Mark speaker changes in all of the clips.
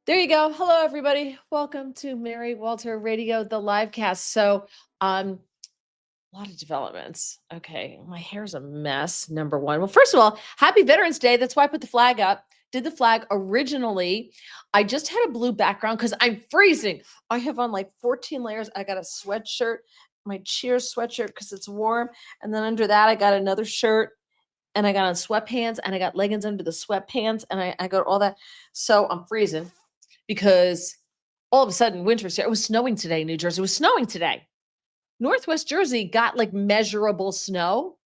Speaker 1: There you go. Hello, everybody. Welcome to Mary Walter Radio, the live cast. A lot of developments. Okay, my hair's a mess. Number one. Well, first of all, happy Veterans Day. That's why I put the flag up. Did the flag originally. I just had a blue background because I'm freezing. I have on like 14 layers. I got a sweatshirt, my Cheers sweatshirt because it's warm. And then under that, I got another shirt and I got on sweatpants and I got leggings under the sweatpants and I got all that. So I'm freezing because all of a sudden winter's here. It was snowing today in New Jersey. It was snowing today. Northwest Jersey got like measurable snow.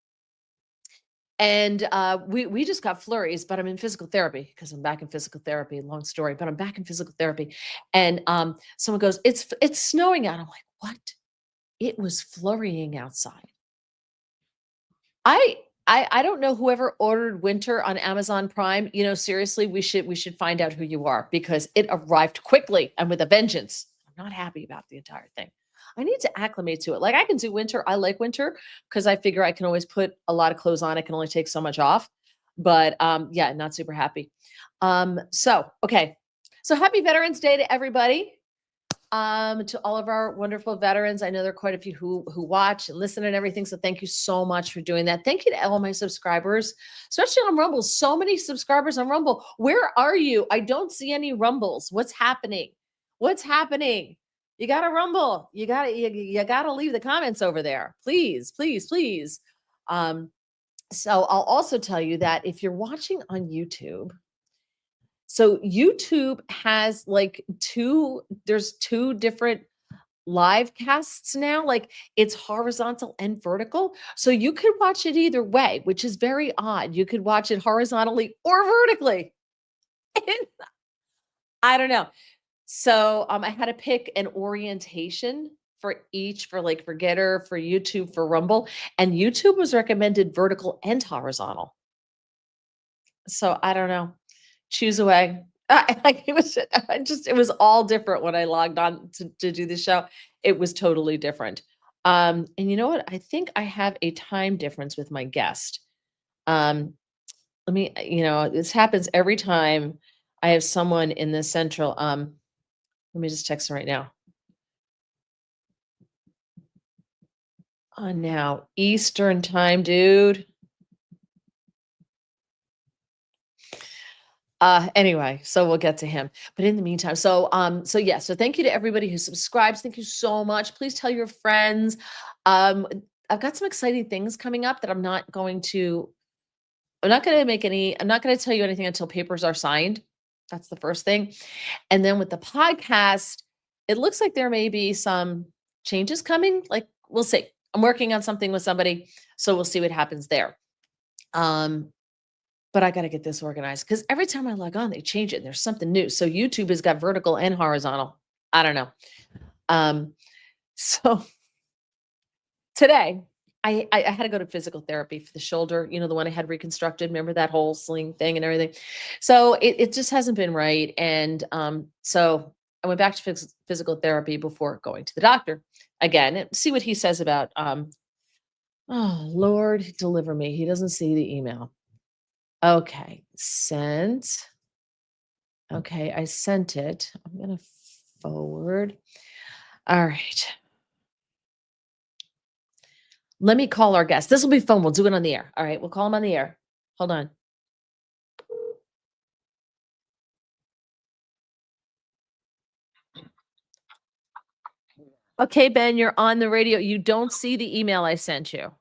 Speaker 1: And we just got flurries, but I'm in physical therapy because I'm back in physical therapy. Long story, but I'm back in physical therapy. And someone goes, it's snowing out. I'm like, what? It was flurrying outside. I I don't know whoever ordered winter on Amazon Prime. Seriously, we should find out who you are because it arrived quickly and with a vengeance. I'm not happy about the entire thing. I need to acclimate to it. Like I can do winter. I like winter because I figure I can always put a lot of clothes on. I can only take so much off. But yeah, not super happy. So okay. So happy Veterans Day to everybody, to all of our wonderful veterans. I know there are quite a few who watch and listen and everything. So thank you so much for doing that. Thank you to all my subscribers, especially on Rumble. So many subscribers on Rumble. Where are you? I don't see any Rumbles. What's happening? What's happening? You gotta Rumble. You gotta leave the comments over there. Please, please, please. So I'll also tell you that if you're watching on YouTube, so YouTube has there's two different live casts now. Like it's horizontal and vertical. So you could watch it either way, which is very odd. You could watch it horizontally or vertically. I don't know. So I had to pick an orientation for each, for Getter, for YouTube, for Rumble. And YouTube was recommended vertical and horizontal. So I don't know. Choose away. It was all different when I logged on to do the show. It was totally different. And you know what? I think I have a time difference with my guest. Let me, this happens every time I have someone in the central. Let me just text him right now. Now Eastern time, dude. Anyway, so we'll get to him. But in the meantime, so thank you to everybody who subscribes. Thank you so much. Please tell your friends. I've got some exciting things coming up that I'm not going to tell you anything until papers are signed. That's the first thing. And then with the podcast, it looks like there may be some changes coming. Like we'll see. I'm working on something with somebody, so we'll see what happens there. But I got to get this organized because every time I log on, they change it and there's something new. So YouTube has got vertical and horizontal. I don't know. So today I had to go to physical therapy for the shoulder, the one I had reconstructed. Remember that whole sling thing and everything. So it just hasn't been right. And so I went back to physical therapy before going to the doctor again and see what he says about, oh, Lord, deliver me. He doesn't see the email. Okay, sent. Okay, I sent it. I'm going to forward. All right. Let me call our guest. This will be fun. We'll do it on the air. All right, we'll call him on the air. Hold on. Okay, Ben, you're on the radio. You don't see the email I sent you.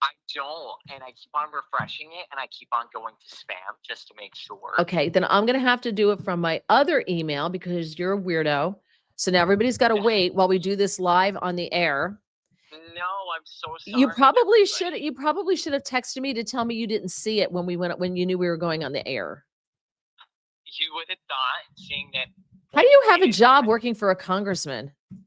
Speaker 2: I don't, and I keep on refreshing it, and I keep on going to spam just to make sure.
Speaker 1: Okay, then I'm going to have to do it from my other email because you're a weirdo. So now everybody's got to wait while we do this live on the air.
Speaker 2: No, I'm so sorry.
Speaker 1: You probably should have texted me to tell me you didn't see it when you knew we were going on the air.
Speaker 2: You would have thought, seeing that.
Speaker 1: How do you have a job working for a congressman?
Speaker 2: No,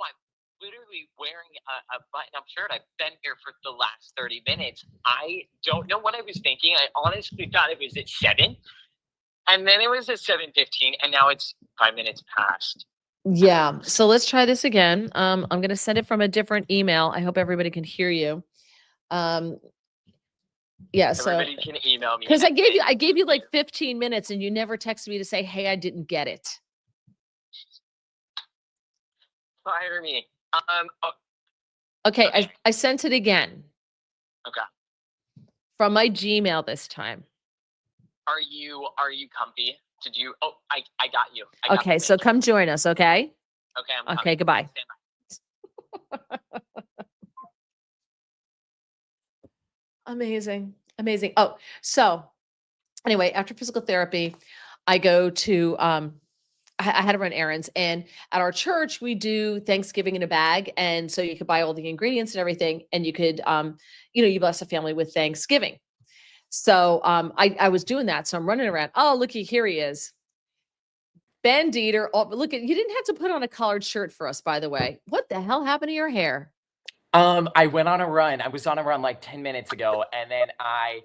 Speaker 2: I'm literally wearing a button-up shirt. I've been here for the last 30 minutes. I don't know what I was thinking. I honestly thought it was at 7, and then it was at 7:15, and now it's 5 minutes past.
Speaker 1: Yeah. So let's try this again. I'm going to send it from a different email. I hope everybody can hear you. Yeah. So
Speaker 2: Everybody can email me.
Speaker 1: because I gave you like 15 minutes and you never texted me to say, hey, I didn't get it.
Speaker 2: Fire me.
Speaker 1: Okay.
Speaker 2: Okay.
Speaker 1: I sent it again
Speaker 2: Okay.
Speaker 1: from my Gmail this time.
Speaker 2: Are you comfy? Did you? Oh, I got you. I got
Speaker 1: Okay.
Speaker 2: the
Speaker 1: So
Speaker 2: link.
Speaker 1: come join us. Okay.
Speaker 2: Okay. I'm
Speaker 1: Okay.
Speaker 2: coming.
Speaker 1: Goodbye.
Speaker 2: Stand by.
Speaker 1: Amazing. Amazing. Oh, so anyway, after physical therapy, I go to, I had to run errands, and at our church we do Thanksgiving in a bag, and so you could buy all the ingredients and everything, and you could, you bless a family with Thanksgiving. So I was doing that, so I'm running around. Oh, looky, here he is, Ben Deeter. Oh, look at you! Didn't have to put on a collared shirt for us, by the way. What the hell happened to your hair?
Speaker 3: I went on a run. I was on a run like 10 minutes ago, and then I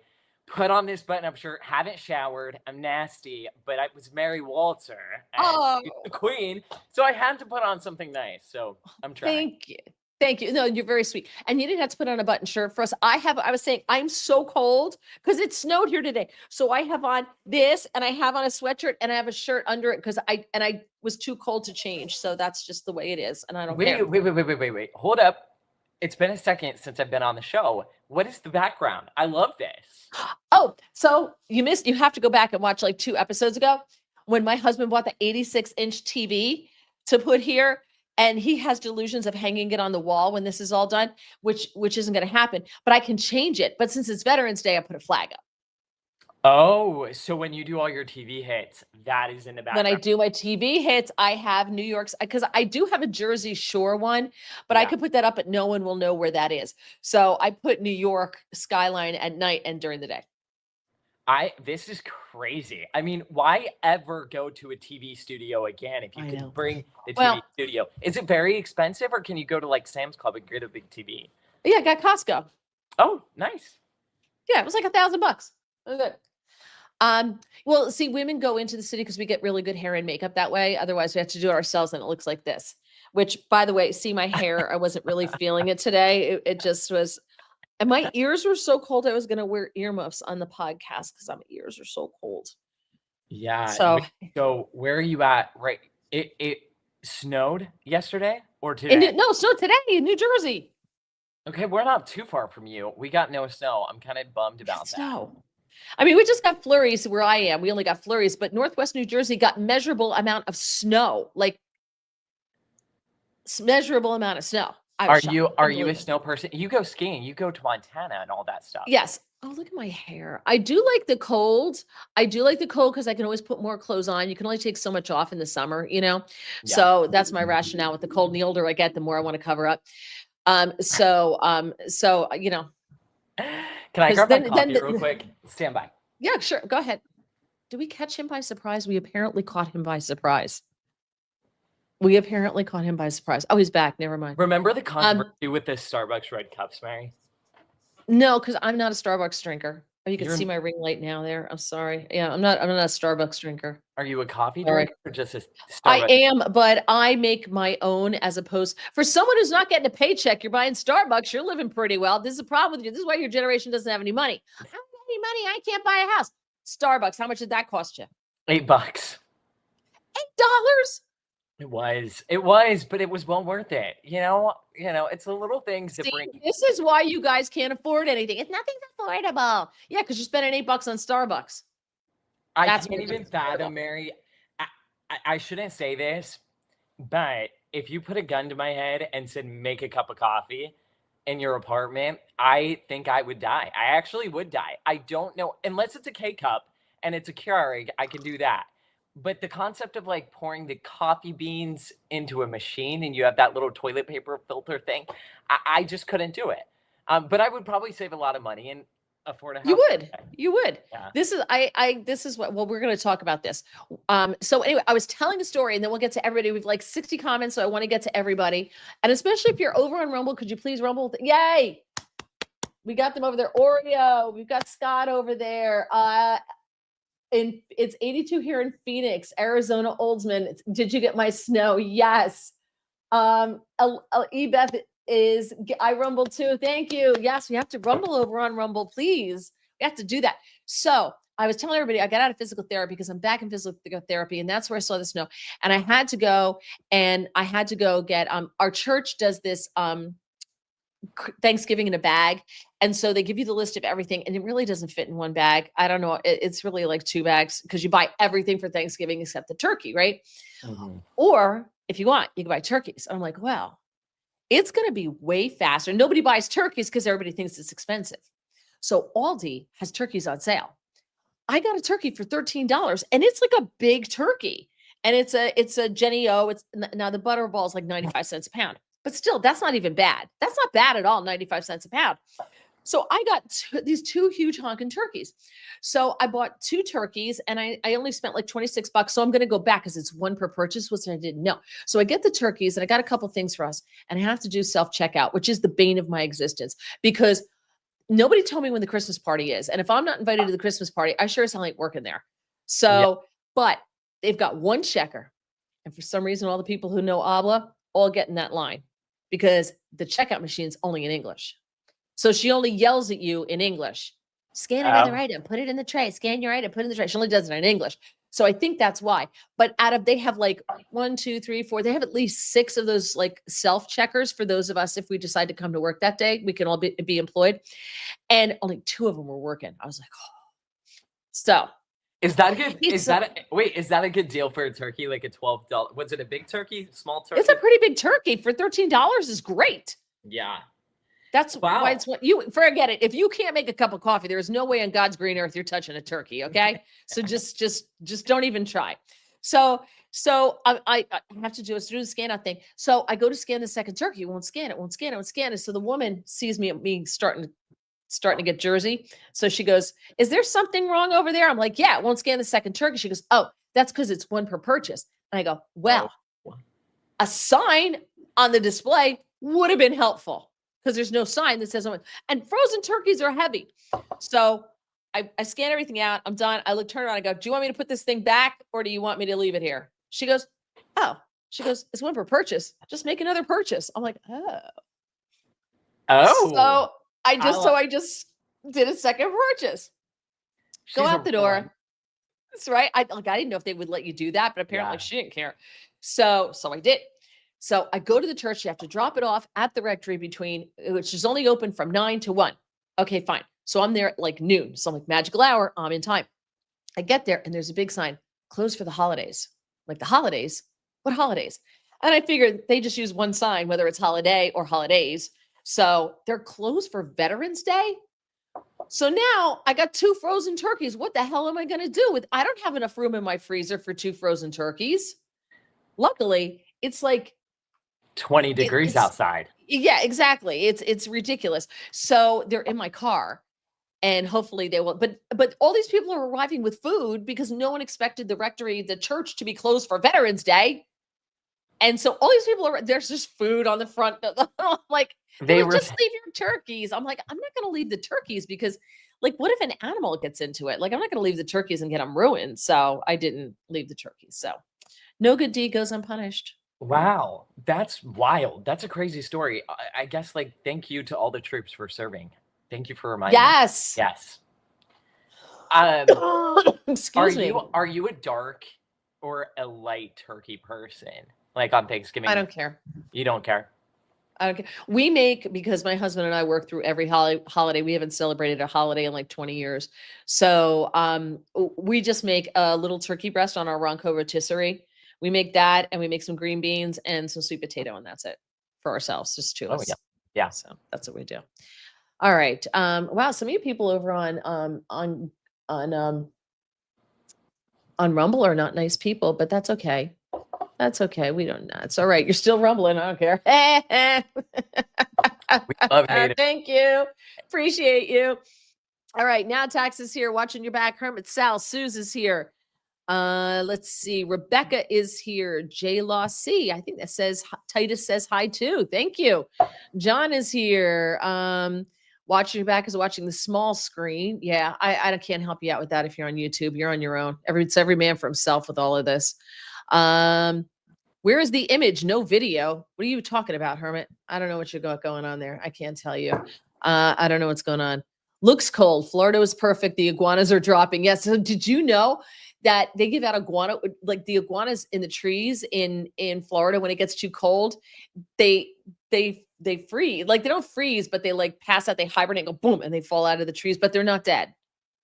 Speaker 3: put on this button-up shirt, haven't showered, I'm nasty, but I was Mary Walter, and
Speaker 1: Oh,
Speaker 3: she's the queen, so I had to put on something nice, so I'm trying.
Speaker 1: thank you. Thank you. No, you're very sweet. And you didn't have to put on a button shirt for us. I was saying I'm so cold because it snowed here today. So I have on this and I have on a sweatshirt and I have a shirt under it because I was too cold to change. So that's just the way it is. And I don't care.
Speaker 3: Wait. Hold up. It's been a second since I've been on the show. What is the background? I love this.
Speaker 1: Oh, so you have to go back and watch like 2 episodes ago when my husband bought the 86-inch TV to put here. And he has delusions of hanging it on the wall when this is all done, which isn't going to happen. But I can change it. But since it's Veterans Day, I put a flag up.
Speaker 3: Oh, so when you do all your TV hits, that is in the background.
Speaker 1: When I do my TV hits, I have New York's, because I do have a Jersey Shore one, but I could put that up, but no one will know where that is. So I put New York skyline at night and during the day.
Speaker 3: This is crazy. I mean, why ever go to a TV studio again if you can bring the TV studio? Is it very expensive, or can you go to like Sam's Club and get a big TV?
Speaker 1: Yeah, I got Costco.
Speaker 3: Oh, nice.
Speaker 1: Yeah, it was like $1,000. Okay. Well, see, women go into the city because we get really good hair and makeup that way. Otherwise, we have to do it ourselves, and it looks like this. Which, by the way, see my hair. I wasn't really feeling it today. It just was. And my ears were so cold, I was going to wear earmuffs on the podcast because my ears are so cold.
Speaker 3: Yeah.
Speaker 1: So
Speaker 3: where are you at? Right. It snowed yesterday or today?
Speaker 1: No, it snowed today in New Jersey.
Speaker 3: Okay, we're not too far from you. We got no snow. I'm kind of bummed about that.
Speaker 1: Snow. I mean, we just got flurries where I am. We only got flurries, but Northwest New Jersey got measurable amount of snow, like measurable amount of snow.
Speaker 3: Are you a snow person? You go skiing, you go to Montana and all that stuff.
Speaker 1: Yes. Oh, look at my hair. I do like the cold. I do like the cold because I can always put more clothes on. You can only take so much off in the summer, Yeah. So that's my rationale with the cold. And the older I get, the more I want to cover up. So
Speaker 3: Can I grab my coffee real quick? Stand by.
Speaker 1: Yeah, sure. Go ahead. Did we catch him by surprise? We apparently caught him by surprise. Oh, he's back. Never mind.
Speaker 3: Remember the controversy with the Starbucks red cups, Mary?
Speaker 1: No, because I'm not a Starbucks drinker. Oh, you can see my ring light now there. I'm sorry. Yeah, I'm not a Starbucks drinker.
Speaker 3: Are you a coffee drinker or just a Starbucks?
Speaker 1: I am, but I make my own as opposed for someone who's not getting a paycheck. You're buying Starbucks. You're living pretty well. This is a problem with you. This is why your generation doesn't have any money. I don't have any money. I can't buy a house. Starbucks. How much did that cost you?
Speaker 3: $8.
Speaker 1: $8?
Speaker 3: It was, but it was well worth it. It's the little things that bring.
Speaker 1: This is why you guys can't afford anything. It's nothing's affordable. Yeah, because you're spending $8 on Starbucks.
Speaker 3: I can't even fathom, Mary. I shouldn't say this, but if you put a gun to my head and said make a cup of coffee in your apartment, I think I would die. I actually would die. I don't know, unless it's a K cup and it's a Keurig, I can do that. But the concept of like pouring the coffee beans into a machine and you have that little toilet paper filter thing, I just couldn't do it. But I would probably save a lot of money and afford a house.
Speaker 1: You would. Yeah. This is what we're going to talk about this. So anyway, I was telling a story and then we'll get to everybody. We've like 60 comments, so I want to get to everybody. And especially if you're over on Rumble, could you please Rumble? Yay! We got them over there. Oreo. We've got Scott over there. And it's 82 here in Phoenix, Arizona, Oldsman. Did you get my snow? Yes. Ebeth is, I Rumble too. Thank you. Yes, we have to Rumble over on Rumble, please. We have to do that. So I was telling everybody I got out of physical therapy because I'm back in physical therapy, and that's where I saw this note. And I had to go get our church does this Thanksgiving in a bag. And so they give you the list of everything, and it really doesn't fit in one bag. I don't know. It's really like 2 bags because you buy everything for Thanksgiving except the turkey, right?
Speaker 3: Mhm.
Speaker 1: Or if you want, you can buy turkeys. I'm like, well, it's going to be way faster. Nobody buys turkeys because everybody thinks it's expensive. So Aldi has turkeys on sale. I got a turkey for $13, and it's like a big turkey. And it's a Jenny O. It's now the butterball is like 95 cents a pound. But still, that's not even bad. That's not bad at all, 95 cents a pound. So I got these 2 huge honking turkeys. So I bought 2 turkeys, and I only spent like $26. So I'm going to go back because it's 1 per purchase, which I didn't know. So I get the turkeys, and I got a couple things for us, and I have to do self-checkout, which is the bane of my existence because nobody told me when the Christmas party is. And if I'm not invited to the Christmas party, I sure as hell ain't working there. So, but they've got 1 checker. And for some reason, all the people who know ABLA all get in that line because the checkout machine's only in English. So she only yells at you in English. Scan another item, put it in the tray, scan your item, put it in the tray. She only does it in English. So I think that's why. But they have like 1, 2, 3, 4, they have at least 6 of those like self-checkers for those of us, if we decide to come to work that day, we can all be employed. And only 2 of them were working. I was like, oh. So
Speaker 3: is that good? Is that a good deal for a turkey? Like a $12? Was it a big turkey, small turkey?
Speaker 1: It's a pretty big turkey for $13 is great.
Speaker 3: Yeah.
Speaker 1: That's why it's what you forget it. If you can't make a cup of coffee, there is no way on God's green earth you're touching a turkey. Okay. So just don't even try. So I have to do the scan out thing. So I go to scan the second turkey. It won't scan it. So the woman sees me starting to get Jersey. So she goes, is there something wrong over there? I'm like, yeah, it won't scan the second turkey. She goes, oh, that's because it's 1 per purchase. And I go, well, a sign on the display would have been helpful because there's no sign that says, and frozen turkeys are heavy. So I scan everything out. I'm done. Turn around. I go, do you want me to put this thing back or do you want me to leave it here? She goes, oh, it's 1 per purchase. Just make another purchase. I'm like, oh. So I just did a second purchase. Go out the door. That's right. I didn't know if they would let you do that, but apparently she didn't care. So I did. So I go to the church. You have to drop it off at the rectory which is only open from 9 to 1. Okay, fine. So I'm there at like noon. So I'm like, magical hour. I'm in time. I get there and there's a big sign, closed for the holidays. Like, the holidays? What holidays? And I figured they just use one sign, whether it's holiday or holidays. So they're closed for Veterans Day. So now I got 2 frozen turkeys. What the hell am I going to do I don't have enough room in my freezer for 2 frozen turkeys. Luckily, it's like
Speaker 3: 20 degrees outside.
Speaker 1: Yeah, exactly. It's ridiculous. So they're in my car and hopefully they will. But all these people are arriving with food because no one expected the church, to be closed for Veterans Day. And so all these people there's just food on the front. I'm like, just leave your turkeys. I'm like, I'm not going to leave the turkeys because, like, what if an animal gets into it? Like, I'm not going to leave the turkeys and get them ruined. So I didn't leave the turkeys. So no good deed goes unpunished.
Speaker 3: Wow. That's wild. That's a crazy story. I guess, like, thank you to all the troops for serving. Thank you for reminding me.
Speaker 1: Yes. Excuse me.
Speaker 3: Are you a dark or a light turkey person? Like on Thanksgiving?
Speaker 1: I don't care.
Speaker 3: You don't care?
Speaker 1: I don't care. We make, because my husband and I work through every holiday. We haven't celebrated a holiday in like 20 years. So we just make a little turkey breast on our Ronco rotisserie. We make that, and we make some green beans and some sweet potato, and that's it for ourselves, just 2 of us.
Speaker 3: Yeah.
Speaker 1: So that's what we do. All right. Wow. Some of you people over on Rumble are not nice people, but that's okay. That's okay. We don't know. It's all right. You're still rumbling. I don't care.
Speaker 3: We love it.
Speaker 1: Thank you. Appreciate you. All right. Now Tax is here. Watching your back. Hermit Sal. Suze is here. Let's see. Rebecca is here. J Law C. I think that says Titus says hi too. Thank you. John is here. Watching your back is watching the small screen. Yeah, I can't help you out with that if you're on YouTube. You're on your own. It's every man for himself with all of this. Where is the image? No video. What are you talking about, Hermit? I don't know what you got going on there. I can't tell you. I don't know what's going on. Looks cold. Florida was perfect. The iguanas are dropping. Yes. So did you know that they give out like the iguanas in the trees in Florida when it gets too cold, they they freeze. Like they don't freeze, but they like pass out, they hibernate, go boom, and they fall out of the trees, but they're not dead.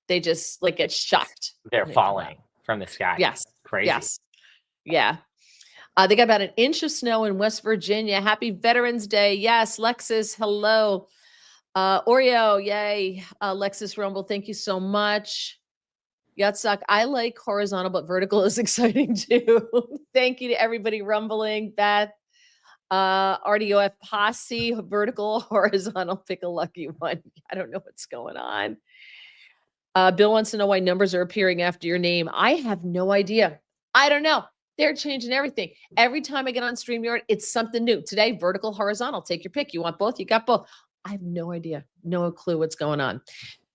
Speaker 1: They just like get shocked.
Speaker 3: They're
Speaker 1: when they come out.
Speaker 3: falling from the sky.
Speaker 1: Yes.
Speaker 3: Crazy.
Speaker 1: Yes. Yeah. They got about an inch of snow in West Virginia. Happy Veterans Day. Yes. Lexus, hello. Oreo, yay. Lexus Rumble, thank you so much. Yutsuck, I like horizontal, but vertical is exciting too. Thank you to everybody rumbling. Beth, RDOF posse, vertical, horizontal, pick a lucky one. I don't know what's going on. Bill wants to know why numbers are appearing after your name. I have no idea. I don't know. They're changing everything. Every time I get on StreamYard, it's something new. Today, vertical, horizontal. Take your pick. You want both? You got both. I have no idea. No clue what's going on.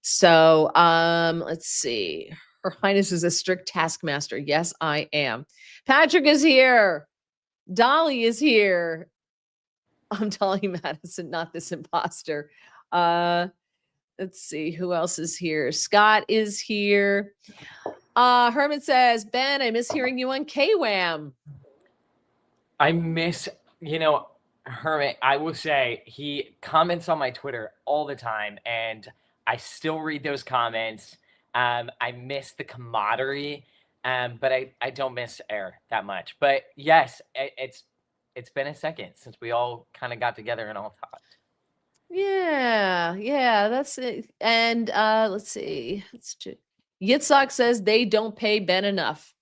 Speaker 1: So let's see. Her Highness is a strict taskmaster. Yes, I am. Patrick is here. Dolly is here. I'm Dolly Madison, not this imposter. Let's see who else is here. Scott is here. Herman says, Ben, I miss hearing you on KWAM.
Speaker 3: I miss, Herman, I will say he comments on my Twitter all the time, and I still read those comments. I miss the camaraderie, but I don't miss air that much. But yes, it's been a second since we all kind of got together and all talked.
Speaker 1: Yeah, that's it. And let's see. Yitzhak says they don't pay Ben enough.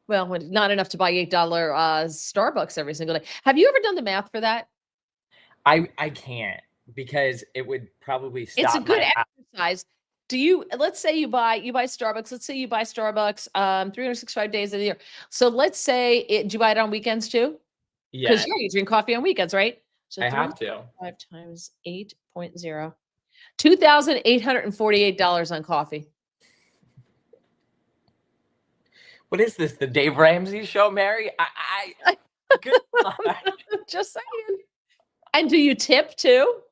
Speaker 1: Well, not enough to buy $8 Starbucks every single day. Have you ever done the math for that?
Speaker 3: I can't, because it would probably stop.
Speaker 1: It's a good exercise. Let's say you buy Starbucks. Let's say you buy Starbucks 365 days of the year. So let's say do you buy it on weekends too?
Speaker 3: Yeah.
Speaker 1: Because you drink coffee on weekends, right? So
Speaker 3: I have to.
Speaker 1: 5 times 8.0. $2,848 on coffee.
Speaker 3: What is this? The Dave Ramsey show, Mary? Good luck.
Speaker 1: Just saying. And do you tip too?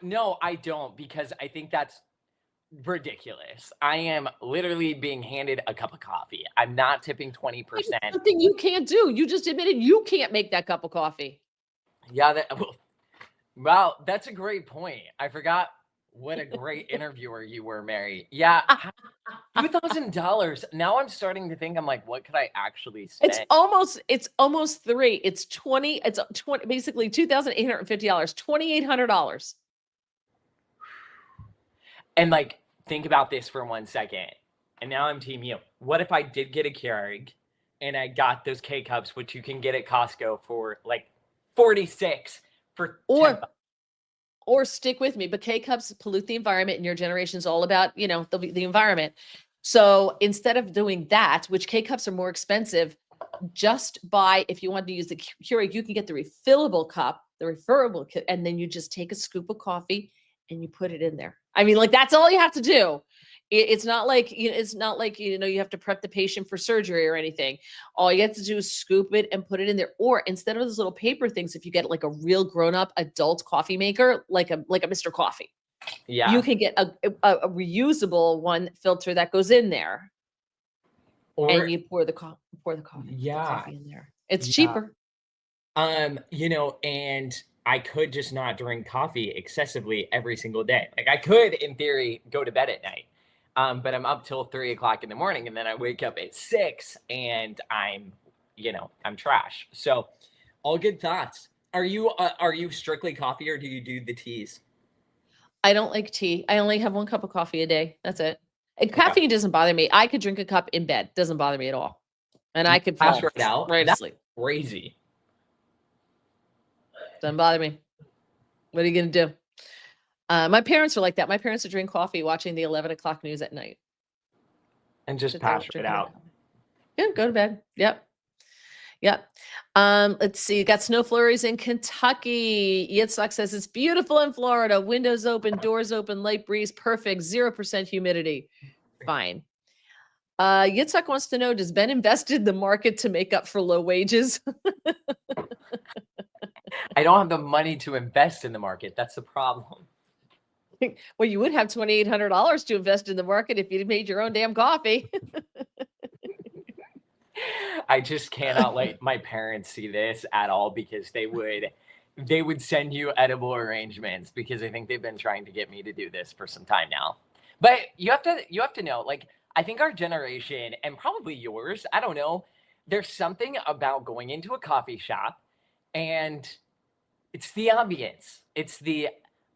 Speaker 3: No, I don't, because I think that's ridiculous. I am literally being handed a cup of coffee. I'm not tipping 20%.
Speaker 1: Something you can't do. You just admitted you can't make that cup of coffee.
Speaker 3: Yeah, wow, that's a great point. I forgot what a great interviewer you were, Mary. Yeah, $2,000. Now I'm starting to think, I'm like, what could I actually spend?
Speaker 1: It's almost 3. It's 20. It's 20, basically $2,850, $2,800.
Speaker 3: And like, think about this for 1 second. And now I'm team you. What if I did get a Keurig and I got those K-Cups, which you can get at Costco for like 46 for $10.
Speaker 1: Or stick with me, but K-Cups pollute the environment, and your generation's all about, the environment. So instead of doing that, which K-Cups are more expensive, just buy, if you want to use the Keurig, you can get the refillable cup, the referable kit, and then you just take a scoop of coffee and you put it in there. I mean, like, that's all you have to do. It's not like, you have to prep the patient for surgery or anything. All you have to do is scoop it and put it in there. Or instead of those little paper things, if you get like a real grown-up adult coffee maker, like a Mr. Coffee,
Speaker 3: yeah,
Speaker 1: you can get a reusable filter that goes in there, and you pour the coffee in there. It's cheaper.
Speaker 3: And I could just not drink coffee excessively every single day. Like, I could, in theory, go to bed at night. But I'm up till 3 o'clock in the morning, and then I wake up at 6 and I'm trash. So all good thoughts. Are you strictly coffee, or do you do the teas?
Speaker 1: I don't like tea. I only have 1 cup of coffee a day. That's it. And caffeine doesn't bother me. I could drink a cup in bed. Doesn't bother me at all. And I could fall right to sleep.
Speaker 3: Crazy.
Speaker 1: Doesn't bother me. What are you going to do? My parents are like that. My parents would drink coffee watching the 11 o'clock news at night.
Speaker 3: And just pass it out.
Speaker 1: Yeah, go to bed. Yep. Let's see. Got snow flurries in Kentucky. Yitzhak says it's beautiful in Florida. Windows open, doors open, light breeze, perfect. 0% humidity. Fine. Yitzhak wants to know, does Ben invest in the market to make up for low wages?
Speaker 3: I don't have the money to invest in the market. That's the problem.
Speaker 1: Well, you would have $2,800 to invest in the market if you made your own damn coffee.
Speaker 3: I just cannot let my parents see this at all because they would send you edible arrangements because I think they've been trying to get me to do this for some time now. But you have to know, like, I think our generation and probably yours, I don't know, there's something about going into a coffee shop and it's the ambience. It's the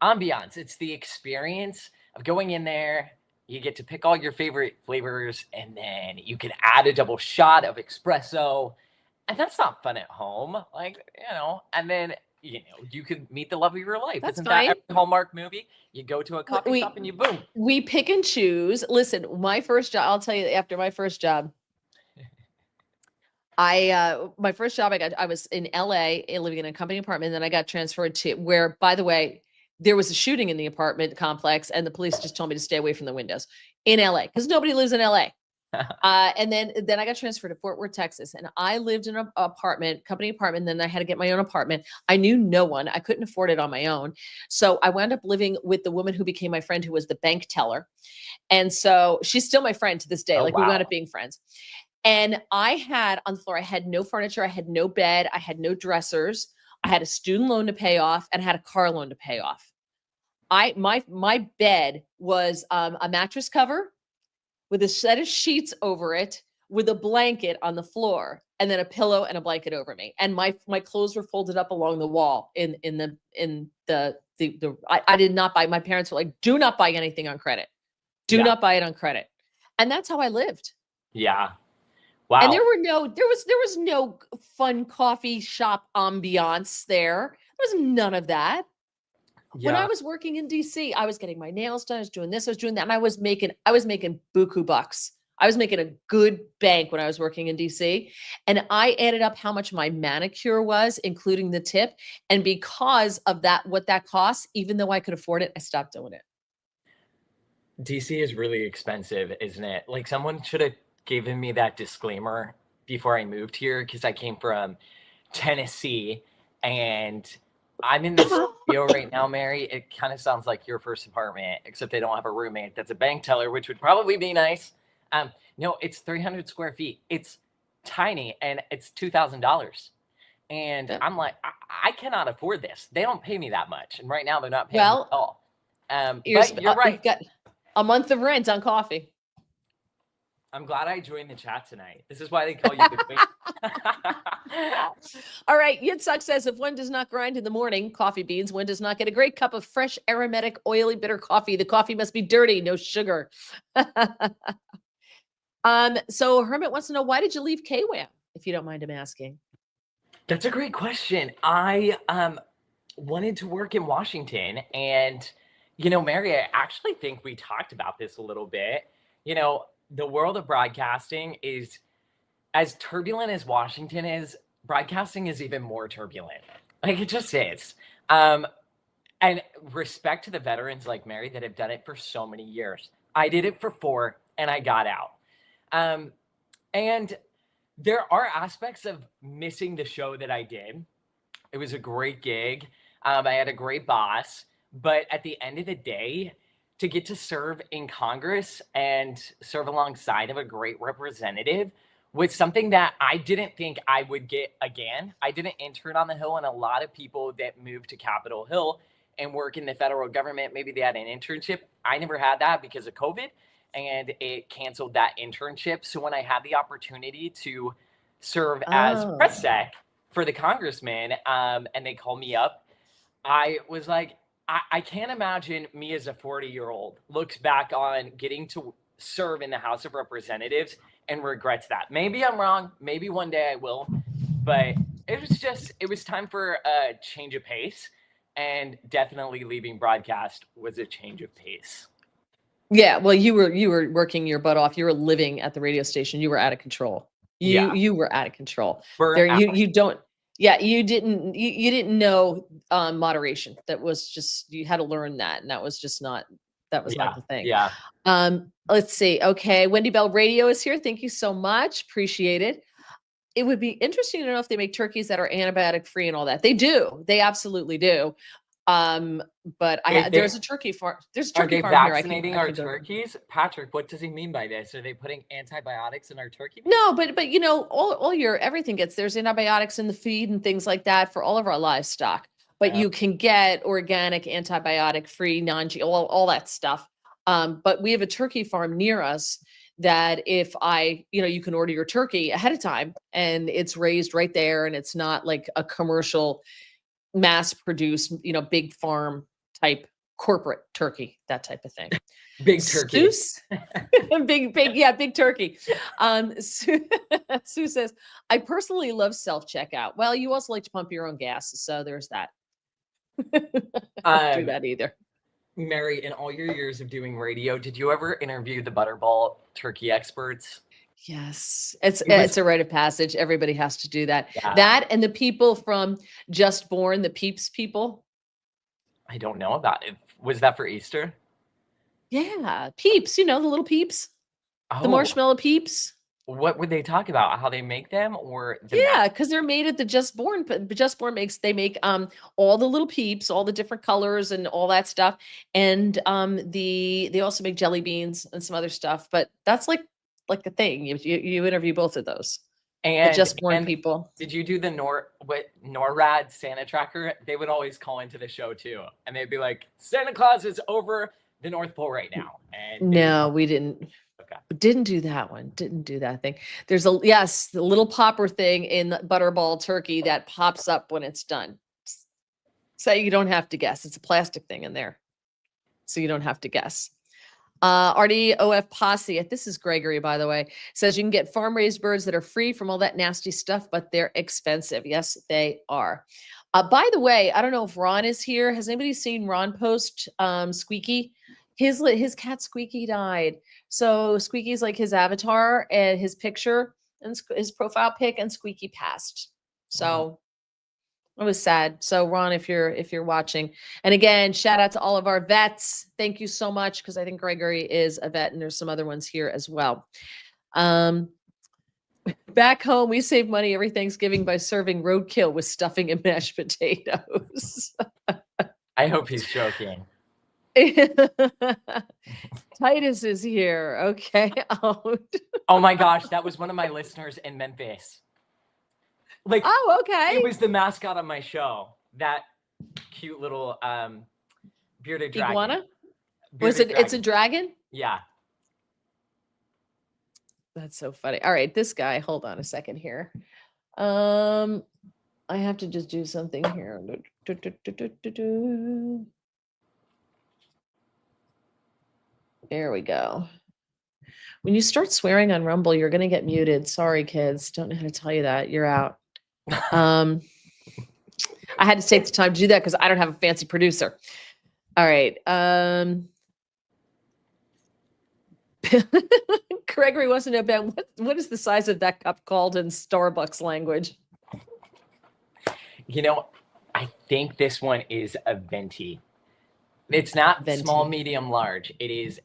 Speaker 3: ambiance. It's the experience of going in there. You get to pick all your favorite flavors, and then you can add a double shot of espresso. And that's not fun at home. Like, and then, you could meet the love of your life.
Speaker 1: That's
Speaker 3: Isn't
Speaker 1: fine.
Speaker 3: that every Hallmark movie? You go to a coffee shop and you boom.
Speaker 1: We pick and choose. Listen, my first job, I'll tell you, after my first job, my first job I was in LA living in a company apartment. And then I got transferred to where, by the way, there was a shooting in the apartment complex and the police just told me to stay away from the windows in LA because nobody lives in LA. And then I got transferred to Fort Worth, Texas, and I lived in an apartment, company apartment. Then I had to get my own apartment. I knew no one. I couldn't afford it on my own. So I wound up living with the woman who became my friend, who was the bank teller. And so she's still my friend to this day.
Speaker 3: Oh,
Speaker 1: we wound up being friends. And I had on the floor, I had no furniture. I had no bed. I had no dressers. I had a student loan to pay off and I had a car loan to pay off. My bed was a mattress cover with a set of sheets over it, with a blanket on the floor, and then a pillow and a blanket over me. And my clothes were folded up along the wall I did not buy. My parents were like, do not buy anything on credit. Do not buy it on credit. And that's how I lived.
Speaker 3: Yeah. Wow.
Speaker 1: And there was no fun coffee shop ambiance there. There was none of that.
Speaker 3: Yeah.
Speaker 1: When I was working in DC, I was getting my nails done. I was doing this, I was doing that. And I was making buku bucks. I was making a good bank when I was working in DC. And I added up how much my manicure was, including the tip. And because of that, what that costs, even though I could afford it, I stopped doing it.
Speaker 3: DC is really expensive, isn't it? Like, someone should have given me that disclaimer before I moved here, because I came from Tennessee and I'm in this studio right now, Mary. It kind of sounds like your first apartment, except they don't have a roommate that's a bank teller, which would probably be nice. No, it's 300 square feet. It's tiny and it's $2,000. And I'm like, I cannot afford this. They don't pay me that much. And right now they're not paying me at all. But you're right.
Speaker 1: You've got a month of rent on coffee.
Speaker 3: I'm glad I joined the chat tonight. This is why they call you the queen.
Speaker 1: All right. Yitzhak says, if one does not grind in the morning, coffee beans, one does not get a great cup of fresh, aromatic, oily, bitter coffee. The coffee must be dirty, no sugar. So Hermit wants to know, why did you leave KWAM, if you don't mind him asking?
Speaker 3: That's a great question. I wanted to work in Washington. And, Mary, I actually think we talked about this a little bit. The world of broadcasting is as turbulent as Washington is. Broadcasting is even more turbulent. Like, it just is. And respect to the veterans like Mary that have done it for so many years. I did it for 4 and I got out. And there are aspects of missing the show that I did. It was a great gig. I had a great boss, but at the end of the day, to get to serve in Congress and serve alongside of a great representative was something that I didn't think I would get again. I did an intern on the Hill, and a lot of people that moved to Capitol Hill and work in the federal government, maybe they had an internship. I never had that because of COVID, and it canceled that internship. So when I had the opportunity to serve as press sec for the congressman, and they called me up, I was like, I can't imagine me as a 40-year-old looks back on getting to serve in the House of Representatives and regrets that. Maybe I'm wrong. Maybe one day I will. But it was time for a change of pace. And definitely leaving broadcast was a change of pace.
Speaker 1: Yeah, well, you were working your butt off. You were living at the radio station. You were out of control. You were out of control. You didn't know moderation. That was just, you had to learn that. And that was just not the thing.
Speaker 3: Yeah.
Speaker 1: Let's see. Okay. Wendy Bell Radio is here. Thank you so much. Appreciate it. It would be interesting to know if they make turkeys that are antibiotic free and all that. They do. They absolutely do. But
Speaker 3: If
Speaker 1: there's
Speaker 3: they
Speaker 1: a turkey farm. There's a
Speaker 3: are
Speaker 1: turkey
Speaker 3: they
Speaker 1: farm here.
Speaker 3: vaccinating
Speaker 1: I
Speaker 3: our
Speaker 1: can go.
Speaker 3: turkeys? Patrick, what does he mean by this? Are they putting antibiotics in our turkey meat?
Speaker 1: No, but you know, all your everything gets there's antibiotics in the feed and things like that for all of our livestock. But
Speaker 3: Oh,
Speaker 1: you can get organic, antibiotic free, all that stuff. But we have a turkey farm near us that if you can order your turkey ahead of time and it's raised right there and it's not like a commercial mass produced, big farm type corporate turkey, that type of thing.
Speaker 3: big turkey.
Speaker 1: Big turkey. Sue, Sue says, I personally love self-checkout. Well, you also like to pump your own gas, so there's that. I don't do that either.
Speaker 3: Mary, in all your years of doing radio, did you ever interview the Butterball turkey experts?
Speaker 1: Yes, it's
Speaker 3: It was-
Speaker 1: it's a rite of passage. Everybody has to do that.
Speaker 3: Yeah.
Speaker 1: That and the people from Just Born, the Peeps people.
Speaker 3: I don't know about it. Was that for Easter?
Speaker 1: Yeah, Peeps, the little Peeps, the
Speaker 3: Oh,
Speaker 1: marshmallow Peeps.
Speaker 3: what would they talk about? How they make them or the
Speaker 1: Yeah, because they're made at the Just Born. But Just Born they make all the little Peeps, all the different colors and all that stuff, and they also make jelly beans and some other stuff. But that's like a thing. You interview both of those. The Just Born people.
Speaker 3: Did you do the NORAD Santa tracker? They would always call into the show too, and they'd be like, "Santa Claus is over the North Pole right now." And
Speaker 1: No, we didn't.
Speaker 3: Okay.
Speaker 1: Didn't do that one. Didn't do that thing. There's the little popper thing in the Butterball turkey that pops up when it's done. So you don't have to guess. It's a plastic thing in there. So you don't have to guess. RDOF Posse, this is Gregory, by the way, says you can get farm raised birds that are free from all that nasty stuff, but they're expensive. Yes, they are. By the way, I don't know if Ron is here. Has anybody seen Ron post Squeaky? His cat Squeaky died. So Squeaky's like his avatar and his picture and his profile pic, and Squeaky passed. So it was sad. So Ron, if you're watching, and again, shout out to all of our vets. Thank you so much, because I think Gregory is a vet, and there's some other ones here as well. Back home, we save money every Thanksgiving by serving roadkill with stuffing and mashed potatoes.
Speaker 3: I hope he's joking.
Speaker 1: Titus is here. Okay.
Speaker 3: Oh my gosh, that was one of my listeners in Memphis. Like,
Speaker 1: oh, okay.
Speaker 3: It was the mascot of my show. That cute little bearded dragon.
Speaker 1: Iguana? It's a dragon?
Speaker 3: Yeah.
Speaker 1: That's so funny. All right, this guy, hold on a second here. I have to just do something here. There we go. When you start swearing on Rumble, you're going to get muted. Sorry, kids. Don't know how to tell you that. You're out. I had to take the time to do that because I don't have a fancy producer. All right. Gregory wants to know, Ben, what is the size of that cup called in Starbucks language?
Speaker 3: I think this one is a venti. It's not
Speaker 1: Venti.
Speaker 3: Small, medium, large. It is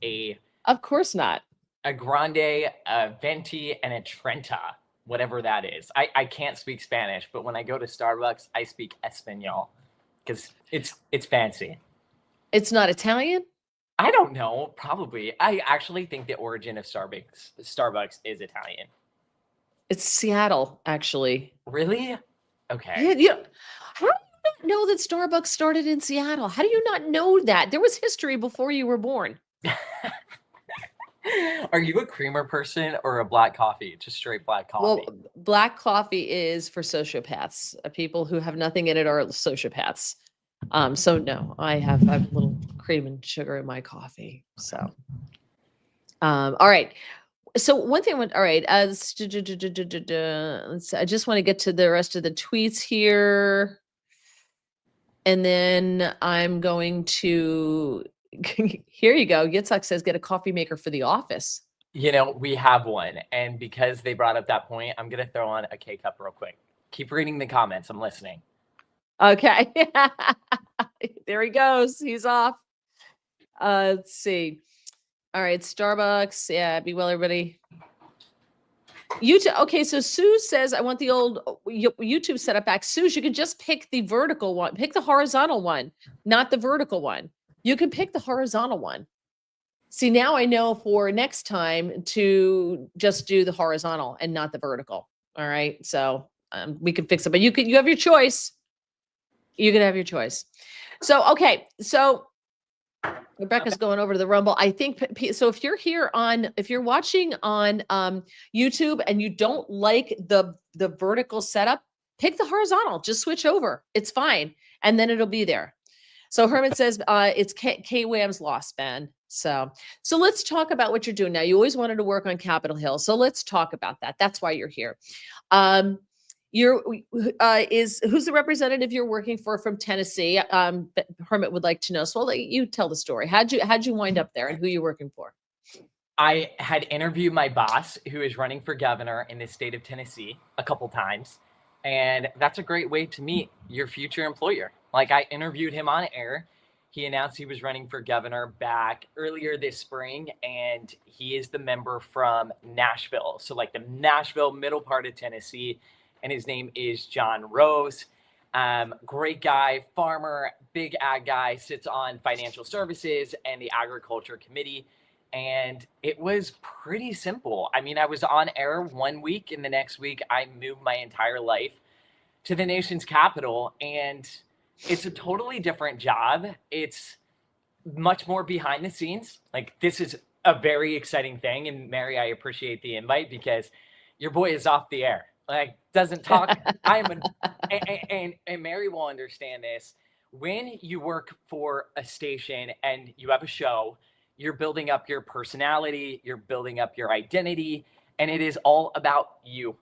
Speaker 1: Of course not.
Speaker 3: A grande, a venti, and a trenta, whatever that is. I can't speak Spanish, but when I go to Starbucks, I speak Espanol because it's fancy.
Speaker 1: It's not Italian?
Speaker 3: I don't know. Probably. I actually think the origin of Starbucks is Italian.
Speaker 1: It's Seattle, actually.
Speaker 3: Really? Okay.
Speaker 1: Yeah, how do you not know that Starbucks started in Seattle? How do you not know that? There was history before you were born.
Speaker 3: Are you a creamer person or a black coffee? Just straight black coffee?
Speaker 1: Well, black coffee is for sociopaths. People who have nothing in it are sociopaths. So no, I have a little cream and sugar in my coffee. So, all right. So one thing, all right. I just want to get to the rest of the tweets here, and then I'm going to. Here you go. Yitzhak says, get a coffee maker for the office.
Speaker 3: We have one. And because they brought up that point, I'm going to throw on a K-cup real quick. Keep reading the comments. I'm listening.
Speaker 1: Okay. There he goes. He's off. Let's see. All right. Starbucks. Yeah. Be well, everybody. YouTube. Okay, so Sue says, I want the old YouTube setup back. Sue, you can just pick the vertical one. Pick the horizontal one, not the vertical one. You can pick the horizontal one. See, now I know for next time to just do the horizontal and not the vertical. All right. So we can fix it, but you have your choice. You can have your choice. So, okay. So Rebecca's going over to the Rumble. I think so. If you're watching on YouTube and you don't like the vertical setup, pick the horizontal. Just switch over. It's fine, and then it'll be there. So Herman says it's K Wham's loss, Ben. So let's talk about what you're doing now. You always wanted to work on Capitol Hill, so let's talk about that. That's why you're here. Who's the representative you're working for from Tennessee? Hermit would like to know. So I'll let you tell the story. How'd you wind up there, and who you working for?
Speaker 3: I had interviewed my boss, who is running for governor in the state of Tennessee, a couple times. And that's a great way to meet your future employer. Like, I interviewed him on air. He announced he was running for governor back earlier this spring, and he is the member from Nashville. So like the Nashville middle part of Tennessee, and his name is John Rose. Great guy, farmer, big ag guy, sits on financial services and the agriculture committee. And it was pretty simple. I mean, I was on air 1 week, and the next week I moved my entire life to the nation's capital. And it's a totally different job. It's much more behind the scenes. Like, this is a very exciting thing. And Mary, I appreciate the invite because your boy is off the air. Like, doesn't talk. And Mary will understand this. When you work for a station and you have a show, you're building up your personality, you're building up your identity, and it is all about you,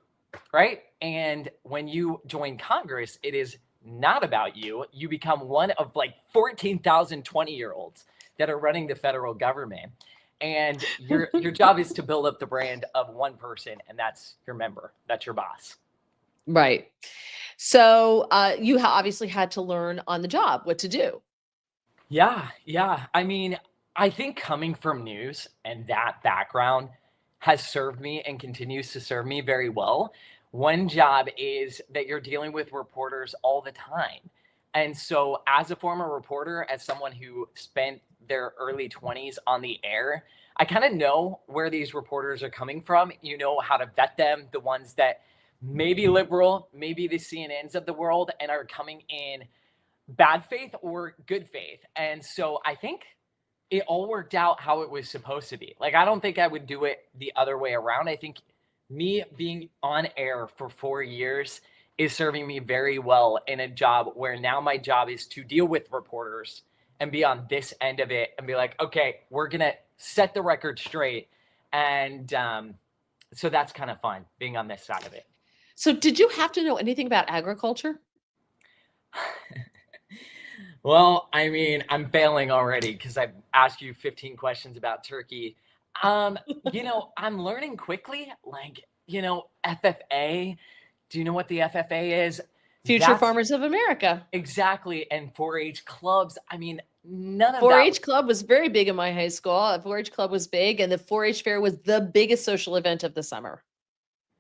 Speaker 3: right? And when you join Congress, it is not about you. You become one of like 14,000 20-year-olds that are running the federal government. And your job is to build up the brand of one person, and that's your member. That's your boss.
Speaker 1: Right. So you obviously had to learn on the job what to do.
Speaker 3: Yeah. I mean, I think coming from news and that background has served me and continues to serve me very well. One job is that you're dealing with reporters all the time. And so as a former reporter, as someone who spent their early 20s on the air, I kind of know where these reporters are coming from. You know how to vet them, the ones that may be liberal, maybe the CNNs of the world, and are coming in bad faith or good faith. And so I think it all worked out how it was supposed to be. Like, I don't think I would do it the other way around. I think me being on air for 4 years is serving me very well in a job where now my job is to deal with reporters and be on this end of it and be like, okay, we're going to set the record straight. And so that's kind of fun being on this side of it.
Speaker 1: So did you have to know anything about agriculture?
Speaker 3: Well, I mean, I'm failing already because I've asked you 15 questions about turkey. I'm learning quickly, like, FFA. Do you know what the FFA is?
Speaker 1: Future Farmers of America.
Speaker 3: Exactly. And 4-H clubs. I mean, none of
Speaker 1: 4-H club was very big in my high school. 4-H club was big, and the 4-H fair was the biggest social event of the summer.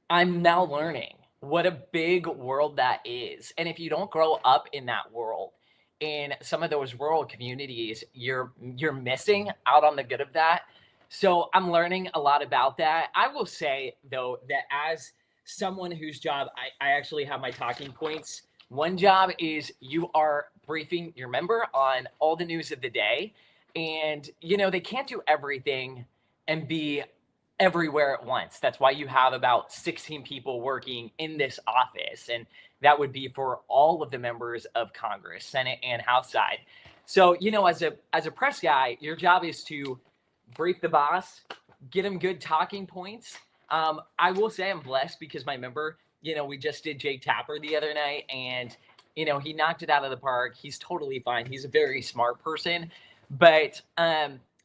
Speaker 3: I'm now learning what a big world that is. And if you don't grow up in that world, in some of those rural communities, you're missing out on the good of that. So I'm learning a lot about that. I will say, though, that as someone whose job, I actually have my talking points. One job is you are briefing your member on all the news of the day. And, they can't do everything and be everywhere at once. That's why you have about 16 people working in this office. And that would be for all of the members of Congress, Senate and House side. So, as a press guy, your job is to brief the boss, get him good talking points. I will say I'm blessed because my member, we just did Jake Tapper the other night, and, he knocked it out of the park. He's totally fine. He's a very smart person. But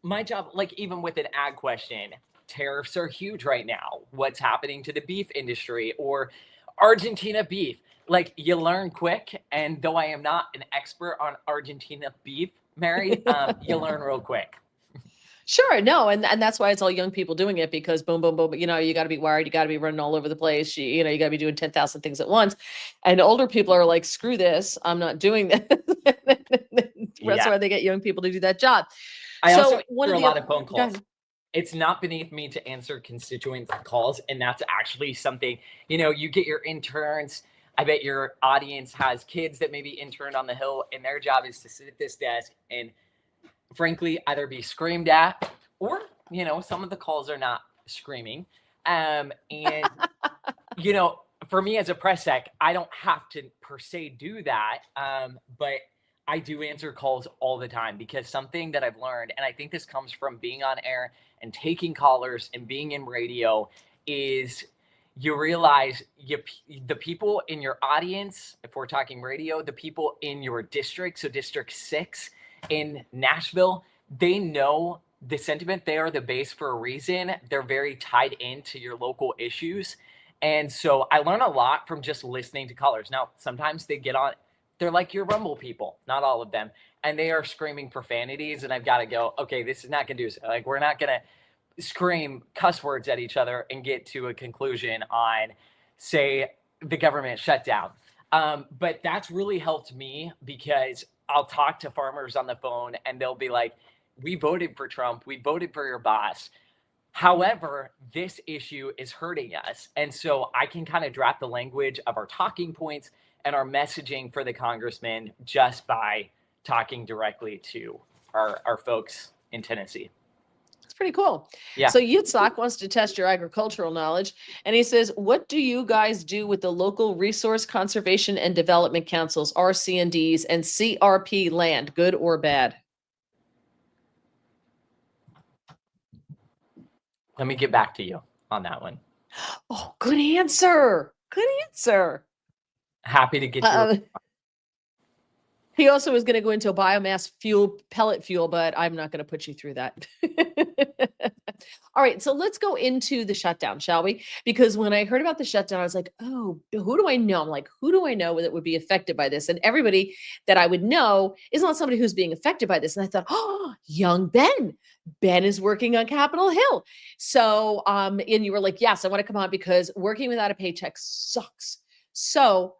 Speaker 3: my job, like even with an ag question, tariffs are huge right now. What's happening to the beef industry or Argentina beef? Like, you learn quick. And though I am not an expert on Argentina beef, Mary, you learn real quick.
Speaker 1: Sure, no, and that's why it's all young people doing it because boom, boom, boom. You know, you got to be wired, you got to be running all over the place. You know, you got to be doing 10,000 things at once. And older people are like, screw this, I'm not doing this. That's
Speaker 3: Yeah.
Speaker 1: why they get young people to do that job.
Speaker 3: I also
Speaker 1: So one
Speaker 3: answer
Speaker 1: of
Speaker 3: a
Speaker 1: the
Speaker 3: lot
Speaker 1: other,
Speaker 3: of phone
Speaker 1: go
Speaker 3: calls.
Speaker 1: ahead.
Speaker 3: It's not beneath me to answer constituents calls, and that's actually something, you get your interns. I bet your audience has kids that maybe interned on the Hill, and their job is to sit at this desk and frankly either be screamed at, or some of the calls are not screaming. And for me as a press sec, I don't have to per se do that, but I do answer calls all the time, because something that I've learned, and I think this comes from being on air and taking callers and being in radio, is you realize the people in your audience, if we're talking radio, the people in your district, so District 6 in Nashville, they know the sentiment. They are the base for a reason. They're very tied into your local issues. And so I learn a lot from just listening to callers. Now, sometimes they get on, they're like your Rumble people, not all of them, and they are screaming profanities. And I've got to go, okay, this is not conducive. Like, we're not going to scream cuss words at each other and get to a conclusion on, say, the government shutdown. But that's really helped me, because I'll talk to farmers on the phone and they'll be like, we voted for Trump. We voted for your boss. However, this issue is hurting us. And so I can kind of draft the language of our talking points and our messaging for the congressman just by talking directly to our folks in Tennessee.
Speaker 1: It's pretty cool.
Speaker 3: Yeah.
Speaker 1: So Yitzhak wants to test your agricultural knowledge. And he says, what do you guys do with the local resource conservation and development councils, RC&Ds, and CRP land, good or bad?
Speaker 3: Let me get back to you on that one.
Speaker 1: Oh, good answer. Good answer.
Speaker 3: Happy to get you.
Speaker 1: He also was going to go into biomass fuel, pellet fuel, but I'm not going to put you through that. All right, so let's go into the shutdown, shall we? Because when I heard about the shutdown, I was like, oh, who do I know? I'm like, who do I know that would be affected by this? And everybody that I would know is not somebody who's being affected by this. And I thought, oh, young Ben. Ben is working on Capitol Hill. So, and you were like, yes, I want to come on because working without a paycheck sucks. So,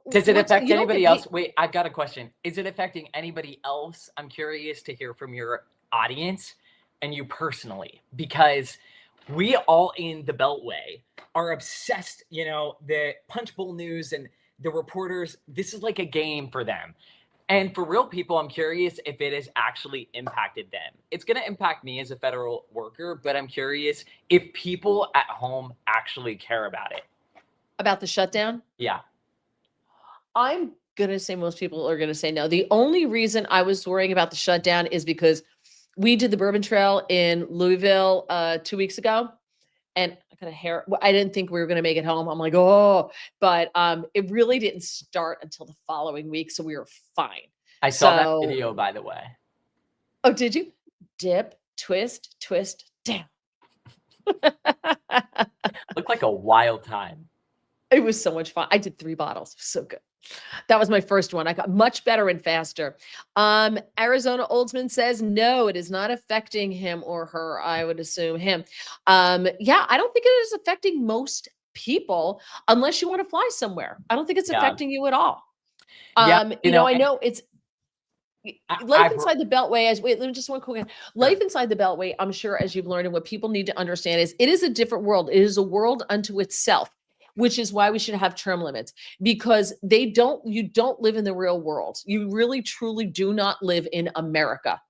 Speaker 3: does it affect anybody else? Wait, I've got a question. Is it affecting anybody else? I'm curious to hear from your audience and you personally, because we all in the Beltway are obsessed, the Punch Bowl News and the reporters, this is like a game for them. And for real people, I'm curious if it has actually impacted them. It's going to impact me as a federal worker, but I'm curious if people at home actually care about it.
Speaker 1: About the shutdown?
Speaker 3: Yeah.
Speaker 1: I'm going to say most people are going to say no. The only reason I was worrying about the shutdown is because we did the Bourbon Trail in Louisville 2 weeks ago. And I got a hair. I didn't think we were going to make it home. I'm like, oh, but it really didn't start until the following week. So we were fine.
Speaker 3: I saw that video, by the way.
Speaker 1: Oh, did you? Dip, twist, down.
Speaker 3: Looked like a wild time.
Speaker 1: It was so much fun. I did 3 bottles. So good. That was my first one. I got much better and faster. Arizona Oldsman says, no, it is not affecting him or her. I would assume him. Yeah, I don't think it is affecting most people unless you want to fly somewhere. I don't think it's affecting you at all. I know it's life inside the Beltway. Let me just one quick. Life inside the Beltway, I'm sure, as you've learned, and what people need to understand is it is a different world. It is a world unto itself, which is why we should have term limits, because you don't live in the real world. You really, truly do not live in America.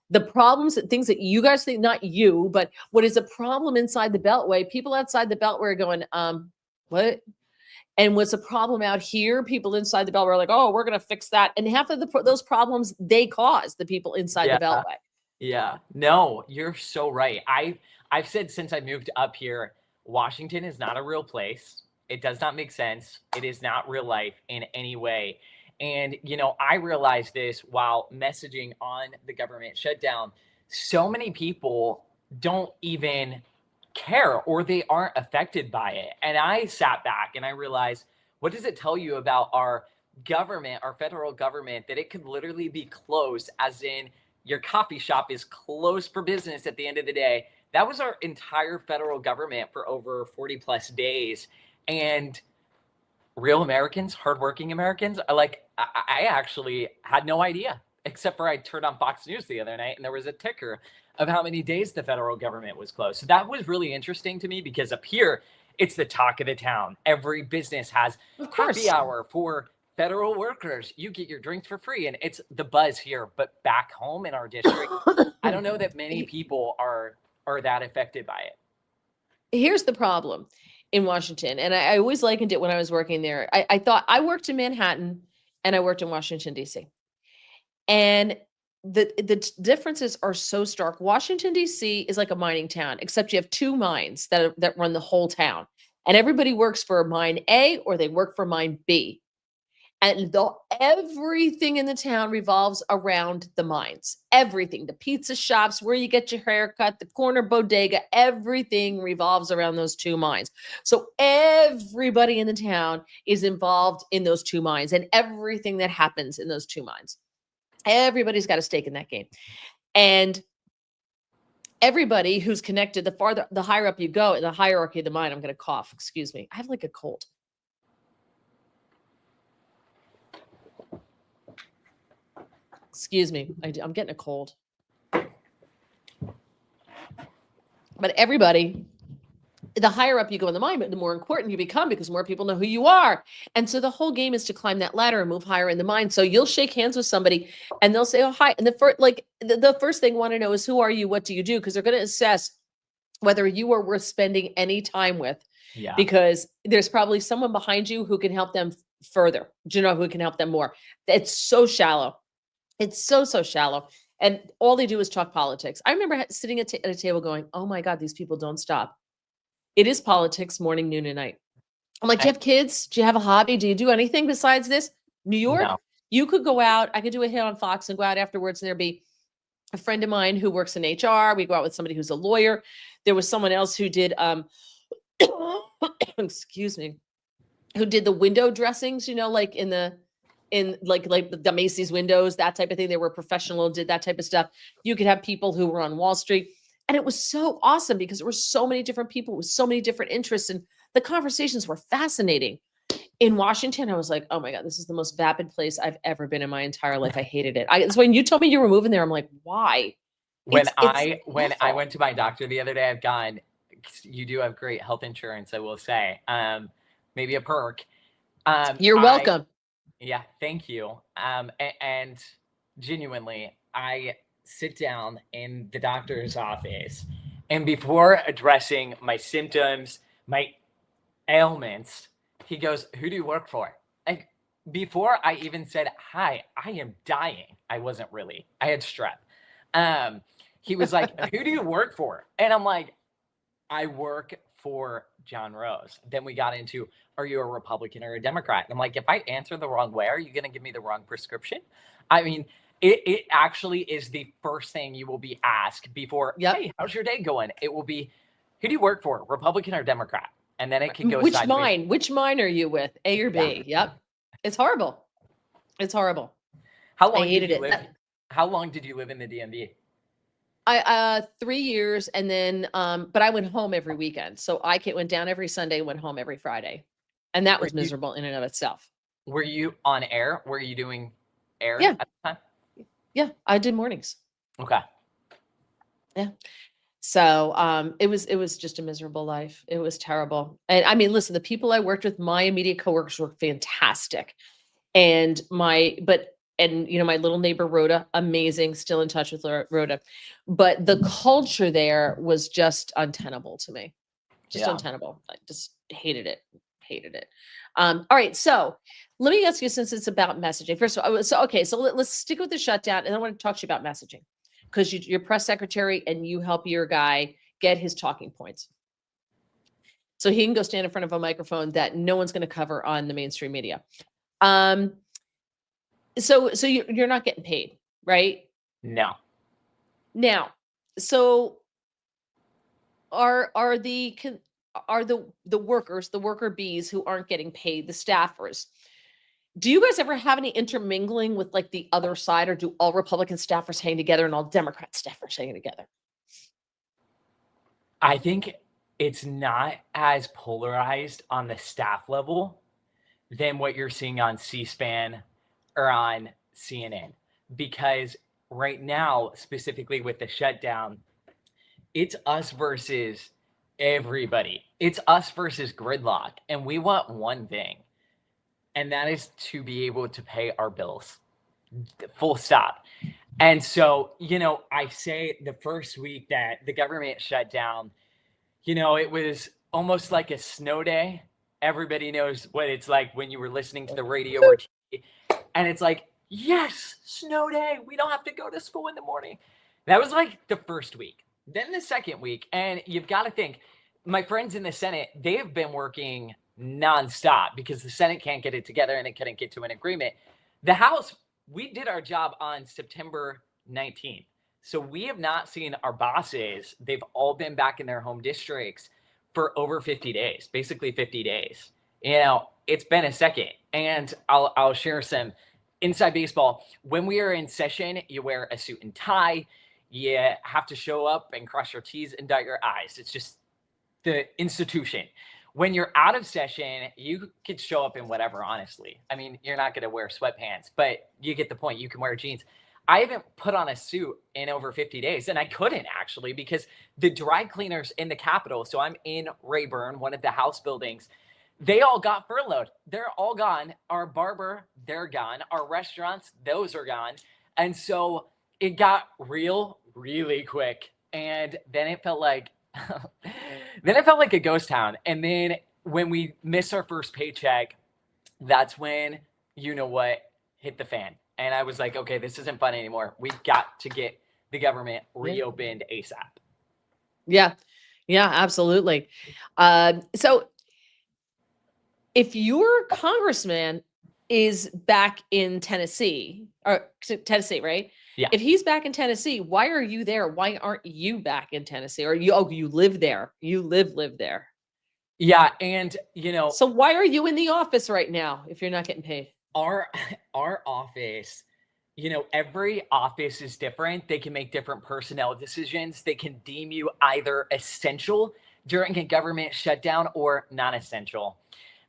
Speaker 1: The problems, things that you guys think, not you, but what is a problem inside the Beltway, people outside the Beltway are going, what? And what's a problem out here, people inside the Beltway are like, oh, we're going to fix that. And half of those problems they cause, the people inside the Beltway.
Speaker 3: Yeah, no, you're so right. I've said since I moved up here, Washington is not a real place. It does not make sense. It is not real life in any way. And, I realized this while messaging on the government shutdown. So many people don't even care, or they aren't affected by it. And I sat back and I realized, what does it tell you about our government, our federal government, that it could literally be closed, as in your coffee shop is closed for business at the end of the day. That was our entire federal government for over 40 plus days. And real Americans, hardworking Americans, I actually had no idea, except for I turned on Fox News the other night and there was a ticker of how many days the federal government was closed. So that was really interesting to me, because up here, it's the talk of the town. Every business has
Speaker 1: Of course.
Speaker 3: happy hour for federal workers. You get your drinks for free, and it's the buzz here. But back home in our district, I don't know that many people are that affected by it.
Speaker 1: Here's the problem in Washington, and I always likened it when I was working there. I thought I worked in Manhattan and I worked in Washington, D.C. And the differences are so stark. Washington, D.C. is like a mining town, except you have two mines that run the whole town. And everybody works for mine A or they work for mine B. And everything in the town revolves around the mines. Everything, the pizza shops, where you get your haircut, the corner bodega, everything revolves around those two mines. So everybody in the town is involved in those two mines and everything that happens in those two mines. Everybody's got a stake in that game. And everybody who's connected, the higher up you go in the hierarchy of the mine, I'm going to cough, excuse me. I have like a cold. Excuse me. I'm getting a cold. But everybody, the higher up you go in the mine, the more important you become, because more people know who you are. And so the whole game is to climb that ladder and move higher in the mine. So you'll shake hands with somebody and they'll say, oh, hi. And the first thing want to know is, who are you? What do you do? Because they're going to assess whether you are worth spending any time with.
Speaker 3: Yeah.
Speaker 1: Because there's probably someone behind you who can help them further. Do you know who can help them more? It's so shallow. It's so shallow. And all they do is talk politics. I remember sitting at a table going, oh my God, these people don't stop. It is politics morning, noon, and night. I'm like, do you have kids? Do you have a hobby? Do you do anything besides this? New York,
Speaker 3: No.
Speaker 1: You could go out. I could do a hit on Fox and go out afterwards, and there'd be a friend of mine who works in HR. We go out with somebody who's a lawyer. There was someone else who did, excuse me, who did the window dressings, like in the Macy's windows, that type of thing. They were professional, did that type of stuff. You could have people who were on Wall Street. And it was so awesome because there were so many different people with so many different interests, and the conversations were fascinating. In Washington, I was like, oh my God, this is the most vapid place I've ever been in my entire life. I hated it. So when you told me you were moving there, I'm like, why?
Speaker 3: When I went to my doctor the other day, I've gone, you do have great health insurance, I will say. Maybe a perk.
Speaker 1: You're welcome.
Speaker 3: Yeah, thank you. And genuinely, I sit down in the doctor's office, and before addressing my symptoms, my ailments, he goes, who do you work for? And before I even said, hi, I am dying. I wasn't really. I had strep. He was like, who do you work for? And I'm like, I work for John Rose. Then we got into, are you a Republican or a Democrat? And I'm like, if I answer the wrong way, are you going to give me the wrong prescription? I mean, it actually is the first thing you will be asked before, hey, how's your day going? It will be, who do you work for, Republican or Democrat? And then it can go sideways.
Speaker 1: Which mine are you with, A or B? Yeah. Yep. It's horrible. It's horrible.
Speaker 3: How long did you live? How long did you live in the DMV?
Speaker 1: 3 years, and then but I went home every weekend. So I went down every Sunday, went home every Friday. And that was miserable in and of itself.
Speaker 3: Were you on air? Were you doing air
Speaker 1: at
Speaker 3: the time?
Speaker 1: Yeah, I did mornings.
Speaker 3: Okay.
Speaker 1: Yeah. So it was just a miserable life. It was terrible. And I mean, listen, the people I worked with, my immediate coworkers were fantastic. And my little neighbor Rhoda, amazing, still in touch with Rhoda. But the culture there was just untenable to me. Just untenable. I just hated it. All right. So let me ask you, since it's about messaging. First of all, so let's stick with the shutdown, and I want to talk to you about messaging, because you're press secretary and you help your guy get his talking points. So he can go stand in front of a microphone that no one's going to cover on the mainstream media. So you're not getting paid, right?
Speaker 3: No.
Speaker 1: Now, so are the workers, the worker bees who aren't getting paid, the staffers, Do you guys ever have any intermingling with like the other side, or do all Republican staffers hang together and all Democrat staffers hang together?
Speaker 3: I think it's not as polarized on the staff level than what you're seeing on C-SPAN or on CNN. Because right now, specifically with the shutdown, it's us versus everybody. It's us versus gridlock. And we want one thing, and that is to be able to pay our bills. Full stop. And so, I say the first week that the government shut down, it was almost like a snow day. Everybody knows what it's like when you were listening to the radio or TV, and it's like, yes, snow day. We don't have to go to school in the morning. That was like the first week. Then the second week, and you've got to think, my friends in the Senate, they have been working nonstop because the Senate can't get it together and it couldn't get to an agreement. The House, we did our job on September 19th. So we have not seen our bosses. They've all been back in their home districts for over 50 days, basically 50 days. It's been a second. And I'll share some inside baseball. When we are in session, you wear a suit and tie. You have to show up and cross your T's and dot your I's. It's just the institution. When you're out of session, you could show up in whatever, honestly. I mean, you're not going to wear sweatpants, but you get the point. You can wear jeans. I haven't put on a suit in over 50 days, and I couldn't actually because the dry cleaners in the Capitol, so I'm in Rayburn, one of the House buildings, they all got furloughed. They're all gone. Our barber, they're gone. Our restaurants, those are gone. And so it got really quick. And then it felt like a ghost town. And then when we missed our first paycheck, that's when hit the fan. And I was like, okay, this isn't fun anymore. We got to get the government reopened ASAP.
Speaker 1: Yeah, absolutely. So if your congressman is back in Tennessee, right?
Speaker 3: Yeah.
Speaker 1: If he's back in Tennessee, why are you there? Why aren't you back in Tennessee? Or you live there. You live there.
Speaker 3: Yeah. And,
Speaker 1: so why are you in the office right now if you're not getting paid?
Speaker 3: Our office, every office is different. They can make different personnel decisions. They can deem you either essential during a government shutdown or non-essential.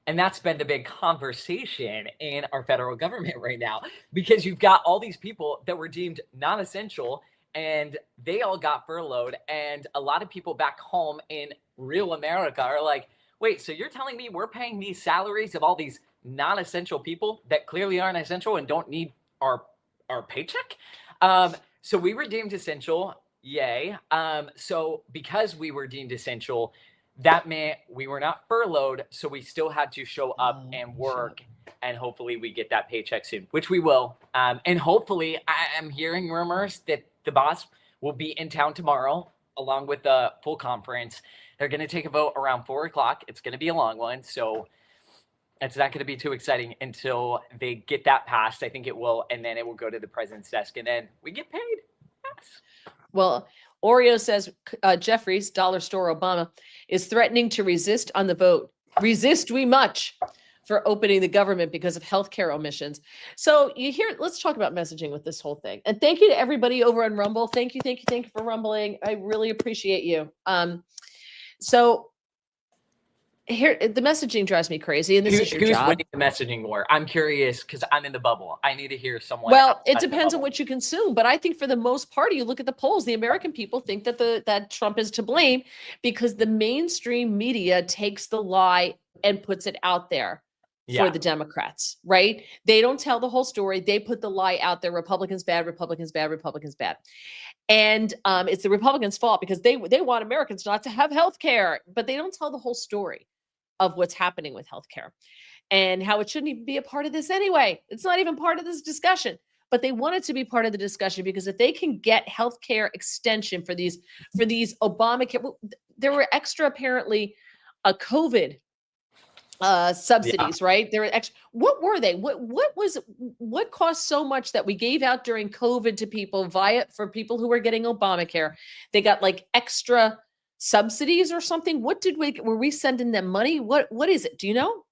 Speaker 3: And that's been the big conversation in our federal government right now, because you've got all these people that were deemed non-essential and they all got furloughed. And a lot of people back home in real America are like, wait, so you're telling me we're paying these salaries of all these non-essential people that clearly aren't essential and don't need our paycheck? So we were deemed essential. Yay. So because we were deemed essential, that meant we were not furloughed. So we still had to show up and work. And hopefully we get that paycheck soon, which we will. And hopefully I'm hearing rumors that the boss will be in town tomorrow along with the full conference. They're going to take a vote around 4:00. It's going to be a long one. So it's not going to be too exciting until they get that passed. I think it will. And then it will go to the president's desk and then we get paid. Yes.
Speaker 1: Well, Oreo says Jeffries, Dollar Store Obama, is threatening to resist on the vote. Resist we much for opening the government because of healthcare omissions. So let's talk about messaging with this whole thing. And thank you to everybody over on Rumble. Thank you for rumbling. I really appreciate you. So here, the messaging drives me crazy, and this is your
Speaker 3: who's
Speaker 1: job.
Speaker 3: winning the messaging war? I'm curious because I'm in the bubble. I need to hear someone.
Speaker 1: Well, it depends on what you consume, but I think for the most part, you look at the polls, the American people think that that Trump is to blame because the mainstream media takes the lie and puts it out there for the Democrats, right? They don't tell the whole story. They put the lie out there. Republicans bad, Republicans bad, Republicans bad. And it's the Republicans' fault because they want Americans not to have health care, but they don't tell the whole story of what's happening with healthcare and how it shouldn't even be a part of this anyway. It's not even part of this discussion, but they want it to be part of the discussion because if they can get healthcare extension for these Obamacare, there were extra apparently COVID subsidies, right? There were extra. What were they? What cost so much that we gave out during COVID to people for people who were getting Obamacare? They got like extra subsidies or something. Were we sending them money? What is it? Do you know?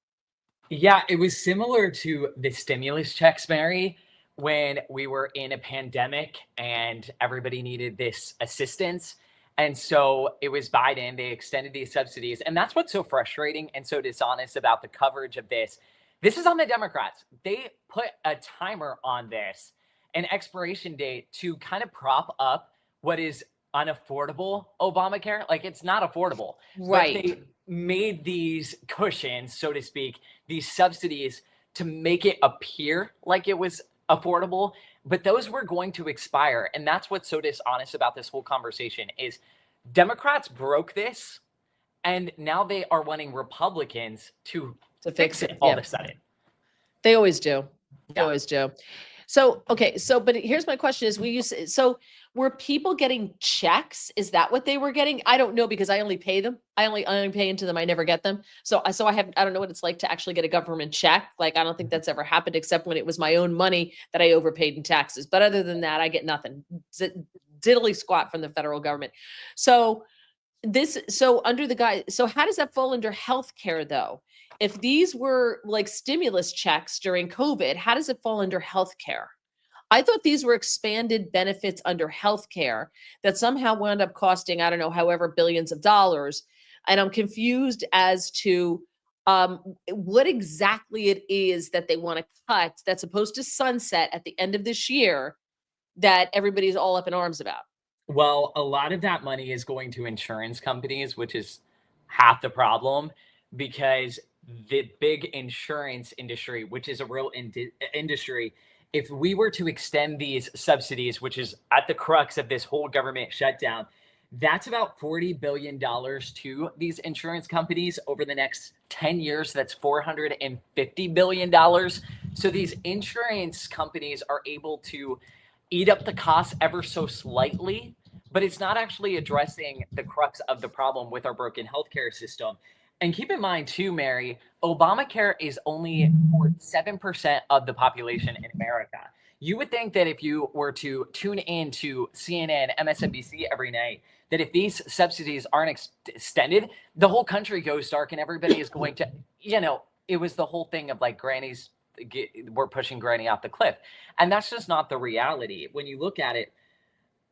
Speaker 3: Yeah, it was similar to the stimulus checks, Mary, when we were in a pandemic and everybody needed this assistance. And so it was Biden, they extended these subsidies. And that's what's so frustrating and so dishonest about the coverage of this. This is on the Democrats. They put a timer on this, an expiration date to kind of prop up what is unaffordable Obamacare. Like it's not affordable, but
Speaker 1: Right.
Speaker 3: they made these cushions, so to speak, these subsidies to make it appear like it was affordable, but those were going to expire. And that's what's so dishonest about this whole conversation is Democrats broke this and now they are wanting Republicans to
Speaker 1: To
Speaker 3: fix
Speaker 1: fix
Speaker 3: it
Speaker 1: it.
Speaker 3: all
Speaker 1: Yeah.
Speaker 3: of a sudden.
Speaker 1: They always do. They
Speaker 3: Yeah.
Speaker 1: always do. So, okay. So, but here's my question is so were people getting checks? Is that what they were getting? I don't know because I only pay them. I only pay into them. I never get them. So I don't know what it's like to actually get a government check. Like, I don't think that's ever happened except when it was my own money that I overpaid in taxes. But other than that, I get nothing. Diddly squat from the federal government. So, so under the guy, so how does that fall under healthcare though? If these were like stimulus checks during COVID, how does it fall under healthcare? I thought these were expanded benefits under healthcare that somehow wound up costing, I don't know, however, billions of dollars. And I'm confused as to what exactly it is that they want to cut that's supposed to sunset at the end of this year that everybody's all up in arms about.
Speaker 3: Well, a lot of that money is going to insurance companies, which is half the problem because the big insurance industry, which is a real industry, if we were to extend these subsidies, which is at the crux of this whole government shutdown, that's about $40 billion to these insurance companies over the next 10 years. That's $450 billion. So these insurance companies are able to eat up the costs ever so slightly, but it's not actually addressing the crux of the problem with our broken healthcare system. And keep in mind, too, Mary, Obamacare is only for 7% of the population in America. You would think that if you were to tune in to CNN, MSNBC every night, that if these subsidies aren't extended, the whole country goes dark and everybody is going to, it was the whole thing of like grannies, we're pushing granny off the cliff. And that's just not the reality. When you look at it,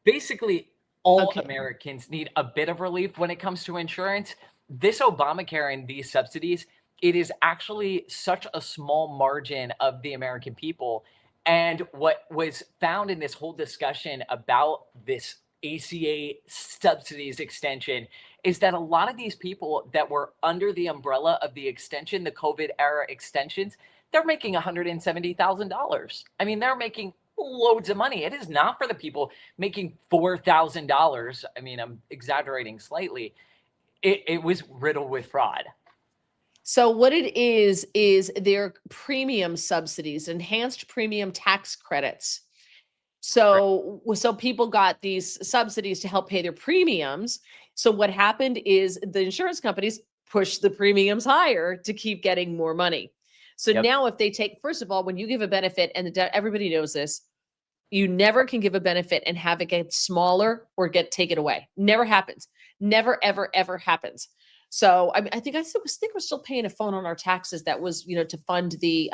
Speaker 3: basically all
Speaker 1: Okay.
Speaker 3: Americans need a bit of relief when it comes to insurance. This Obamacare and these subsidies, it is actually such a small margin of the American people. And what was found in this whole discussion about this ACA subsidies extension is that a lot of these people that were under the umbrella of the extension, the COVID era extensions, they're making $170,000. I mean, they're making loads of money. It is not for the people making $4,000. I mean, I'm exaggerating slightly. It was riddled with fraud.
Speaker 1: So what it is their premium subsidies, enhanced premium tax credits.
Speaker 3: Right.
Speaker 1: So people got these subsidies to help pay their premiums. So what happened is the insurance companies pushed the premiums higher to keep getting more money. So
Speaker 3: Yep.
Speaker 1: now if they take, first of all, when you give a benefit, and everybody knows this, you never can give a benefit and have it get smaller or get taken away. Never happens. Never, ever, ever happens. So I mean, I think we're still paying a phone on our taxes that was, to fund the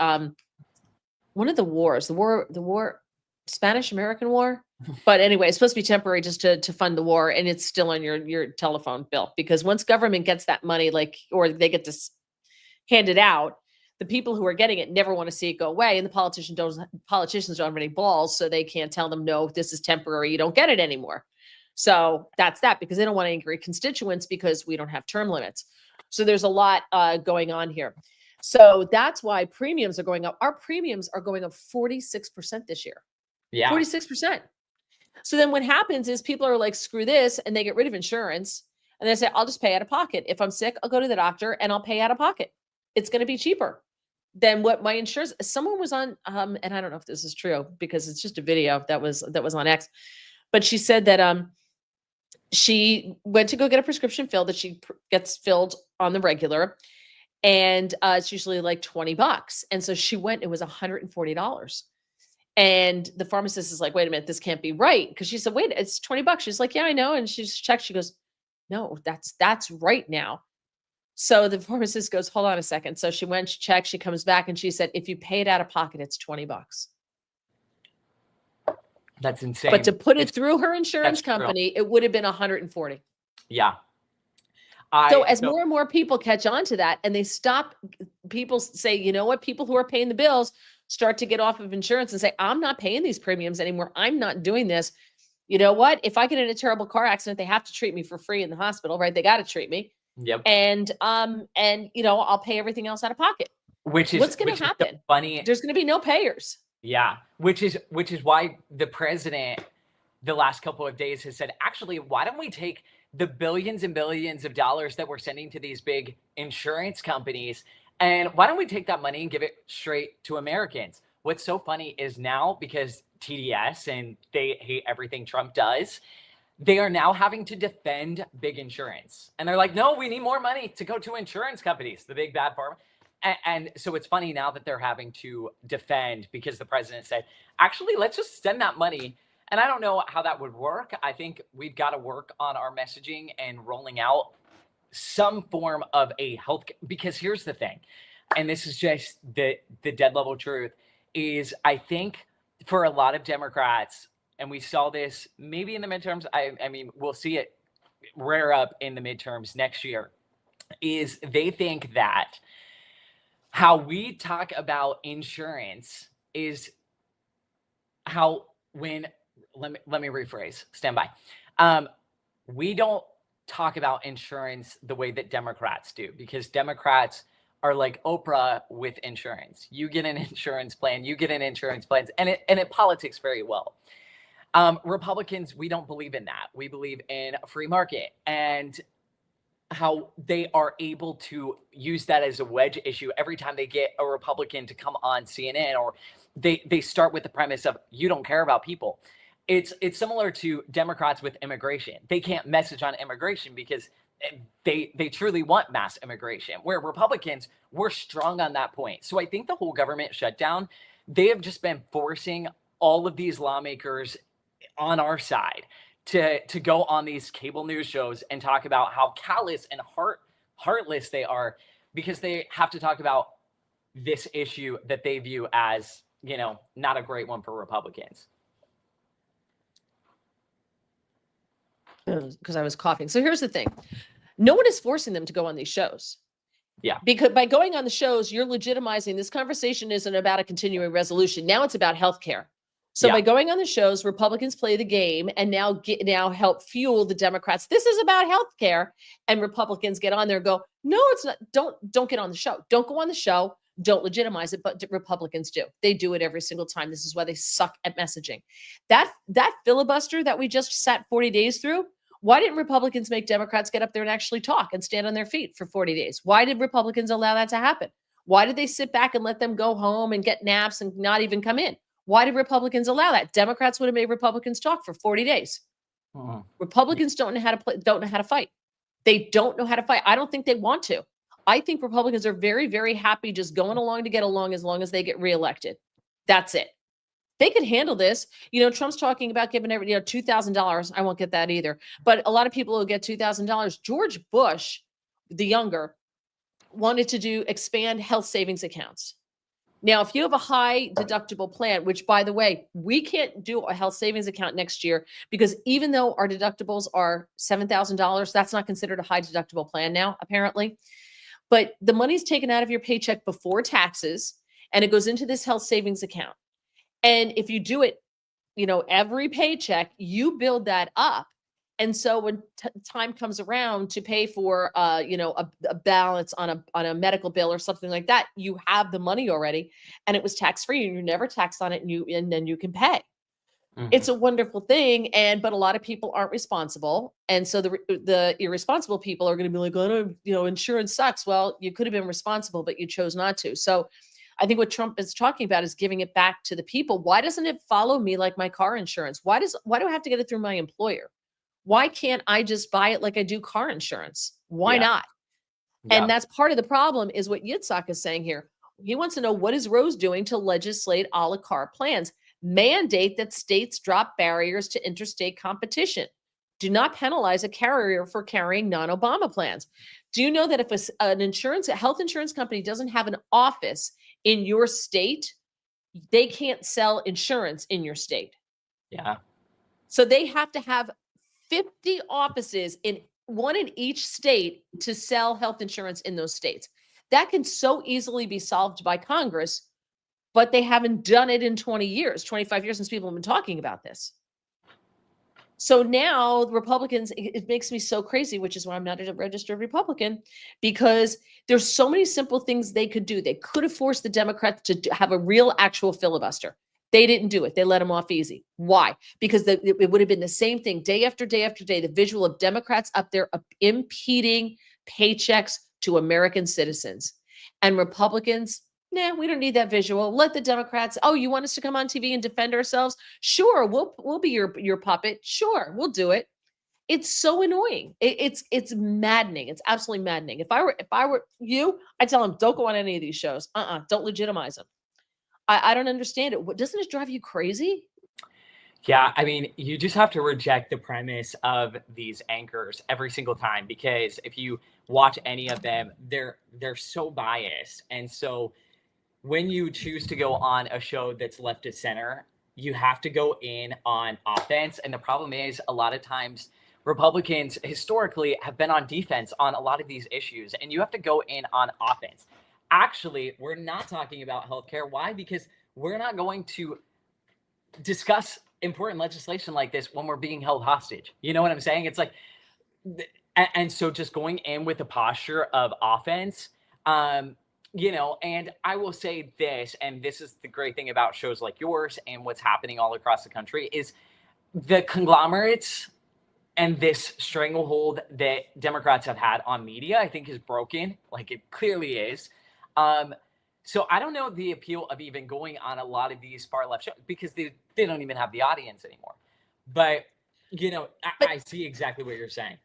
Speaker 1: one of the wars, the war, Spanish American War. But anyway, it's supposed to be temporary just to fund the war, and it's still on your telephone bill because once government gets that money, like, or they get to hand it out, the people who are getting it never want to see it go away, and the politicians don't have any balls, so they can't tell them, no, this is temporary, you don't get it anymore. So that's that, because they don't want to angry constituents because we don't have term limits. So there's a lot going on here. So that's why premiums are going up. Our premiums are going up 46% this year.
Speaker 3: Yeah.
Speaker 1: 46%. So then what happens is people are like, screw this, and they get rid of insurance. And they say, I'll just pay out of pocket. If I'm sick, I'll go to the doctor and I'll pay out of pocket. It's going to be cheaper than what my insurance. Someone was on, and I don't know if this is true because it's just a video that was on X, but she said that she went to go get a prescription filled that she gets filled on the regular, and it's usually like $20. And so she went, it was $140. And the pharmacist is like, wait a minute, this can't be right. Because she said, wait, it's $20. She's like, yeah, I know. And she's checked. She goes, no, that's right now. So the pharmacist goes, hold on a second. So she went, she checked, she comes back and she said, if you pay it out of pocket, it's $20.
Speaker 3: That's insane.
Speaker 1: But to put it through her insurance
Speaker 3: that's true.
Speaker 1: company, it would have been 140.
Speaker 3: Yeah.
Speaker 1: So as more and more people catch on to that and they stop, people say, you know what, people who are paying the bills start to get off of insurance and say, I'm not paying these premiums anymore. I'm not doing this. You know what? If I get in a terrible car accident, they have to treat me for free in the hospital, right? They got to treat me.
Speaker 3: Yep.
Speaker 1: And you know, I'll pay everything else out of pocket.
Speaker 3: Which is
Speaker 1: what's going to happen?
Speaker 3: Funny.
Speaker 1: There's going to be no payers.
Speaker 3: Yeah. Which is why the president the last couple of days has said, actually, why don't we take the billions and billions of dollars that we're sending to these big insurance companies, and why don't we take that money and give it straight to Americans? What's so funny is now, because TDS and they hate everything Trump does, they are now having to defend big insurance. And they're like, no, we need more money to go to insurance companies, the big bad pharma. And so it's funny now that they're having to defend because the president said, actually, let's just send that money. And I don't know how that would work. I think we've got to work on our messaging and rolling out some form of a health, because here's the thing, and this is just the dead level truth, is I think for a lot of Democrats, and we saw this maybe in the midterms, I mean, we'll see it rear up in the midterms next year, is they think that how we talk about insurance is how when, let me rephrase, stand by. We don't talk about insurance the way that Democrats do, because Democrats are like Oprah with insurance. You get an insurance plan, you get an insurance plan, and it politics very well. Republicans, we don't believe in that. We believe in a free market, and how they are able to use that as a wedge issue every time they get a Republican to come on CNN, or they start with the premise of, you don't care about people. It's similar to Democrats with immigration. They can't message on immigration because they truly want mass immigration, where Republicans, we're strong on that point. So I think the whole government shutdown, they have just been forcing all of these lawmakers on our side to go on these cable news shows and talk about how callous and heartless they are, because they have to talk about this issue that they view as, you know, not a great one for Republicans.
Speaker 1: Because I was coughing. So here's the thing. No one is forcing them to go on these shows.
Speaker 3: Yeah.
Speaker 1: Because by going on the shows, you're legitimizing this conversation isn't about a continuing resolution. Now it's about healthcare. So by going on the shows, Republicans play the game and now help fuel the Democrats. This is about healthcare, and Republicans get on there and go, no, it's not. Don't get on the show. Don't go on the show. Don't legitimize it. But Republicans do. They do it every single time. This is why they suck at messaging. That filibuster that we just sat 40 days through, why didn't Republicans make Democrats get up there and actually talk and stand on their feet for 40 days? Why did Republicans allow that to happen? Why did they sit back and let them go home and get naps and not even come in? Why did Republicans allow that? Democrats would have made Republicans talk for 40 days. Republicans don't know how to fight. They don't know how to fight. I don't think they want to. I think Republicans are very, very happy just going along to get along as long as they get reelected. That's it. They could handle this. You know, Trump's talking about giving $2,000. I won't get that either. But a lot of people will get $2,000. George Bush, the younger, wanted to expand health savings accounts. Now, if you have a high deductible plan, which, by the way, we can't do a health savings account next year, because even though our deductibles are $7,000, that's not considered a high deductible plan now, apparently. But the money's taken out of your paycheck before taxes, and it goes into this health savings account. And if you do it, every paycheck, you build that up. And so when time comes around to pay for, a balance on a medical bill or something like that, you have the money already, and it was tax free, and you're never taxed on it, and then you can pay. Mm-hmm. It's a wonderful thing, but a lot of people aren't responsible, and so the irresponsible people are going to be like, "Oh, insurance sucks." Well, you could have been responsible, but you chose not to. So, I think what Trump is talking about is giving it back to the people. Why doesn't it follow me like my car insurance? Why do I have to get it through my employer? Why can't I just buy it like I do car insurance? Why not? Yeah. And that's part of the problem, is what Yitzhak is saying here. He wants to know, what is Rose doing to legislate a la carte plans? Mandate that states drop barriers to interstate competition. Do not penalize a carrier for carrying non-Obama plans. Do you know that if a health insurance company doesn't have an office in your state, they can't sell insurance in your state?
Speaker 3: Yeah.
Speaker 1: So they have to have 50 offices one in each state to sell health insurance in those states. That can so easily be solved by Congress, but they haven't done it in 20 years, 25 years since people have been talking about this. So now the Republicans, it makes me so crazy, which is why I'm not a registered Republican, because there's so many simple things they could do. They could have forced the Democrats to have a real actual filibuster. They didn't do it. They let them off easy. Why? Because it would have been the same thing day after day after day, the visual of Democrats up there impeding paychecks to American citizens. And Republicans, nah, we don't need that visual. Let the Democrats, oh, you want us to come on TV and defend ourselves? Sure, we'll be your puppet. Sure, we'll do it. It's so annoying. It's maddening. It's absolutely maddening. If I were you, I'd tell them, don't go on any of these shows. Don't legitimize them. I don't understand it. Doesn't it drive you crazy?
Speaker 3: Yeah, I mean, you just have to reject the premise of these anchors every single time, because if you watch any of them, they're so biased. And so when you choose to go on a show that's left of center, you have to go in on offense. And the problem is, a lot of times Republicans historically have been on defense on a lot of these issues, and you have to go in on offense. Actually, we're not talking about healthcare. Why? Because we're not going to discuss important legislation like this when we're being held hostage. You know what I'm saying? It's like, and so just going in with a posture of offense, you know, and I will say this, and this is the great thing about shows like yours and what's happening all across the country, is the conglomerates and this stranglehold that Democrats have had on media, I think, is broken. Like, it clearly is. So I don't know the appeal of even going on a lot of these far left shows, because they don't even have the audience anymore. But, you know, I see exactly what you're saying.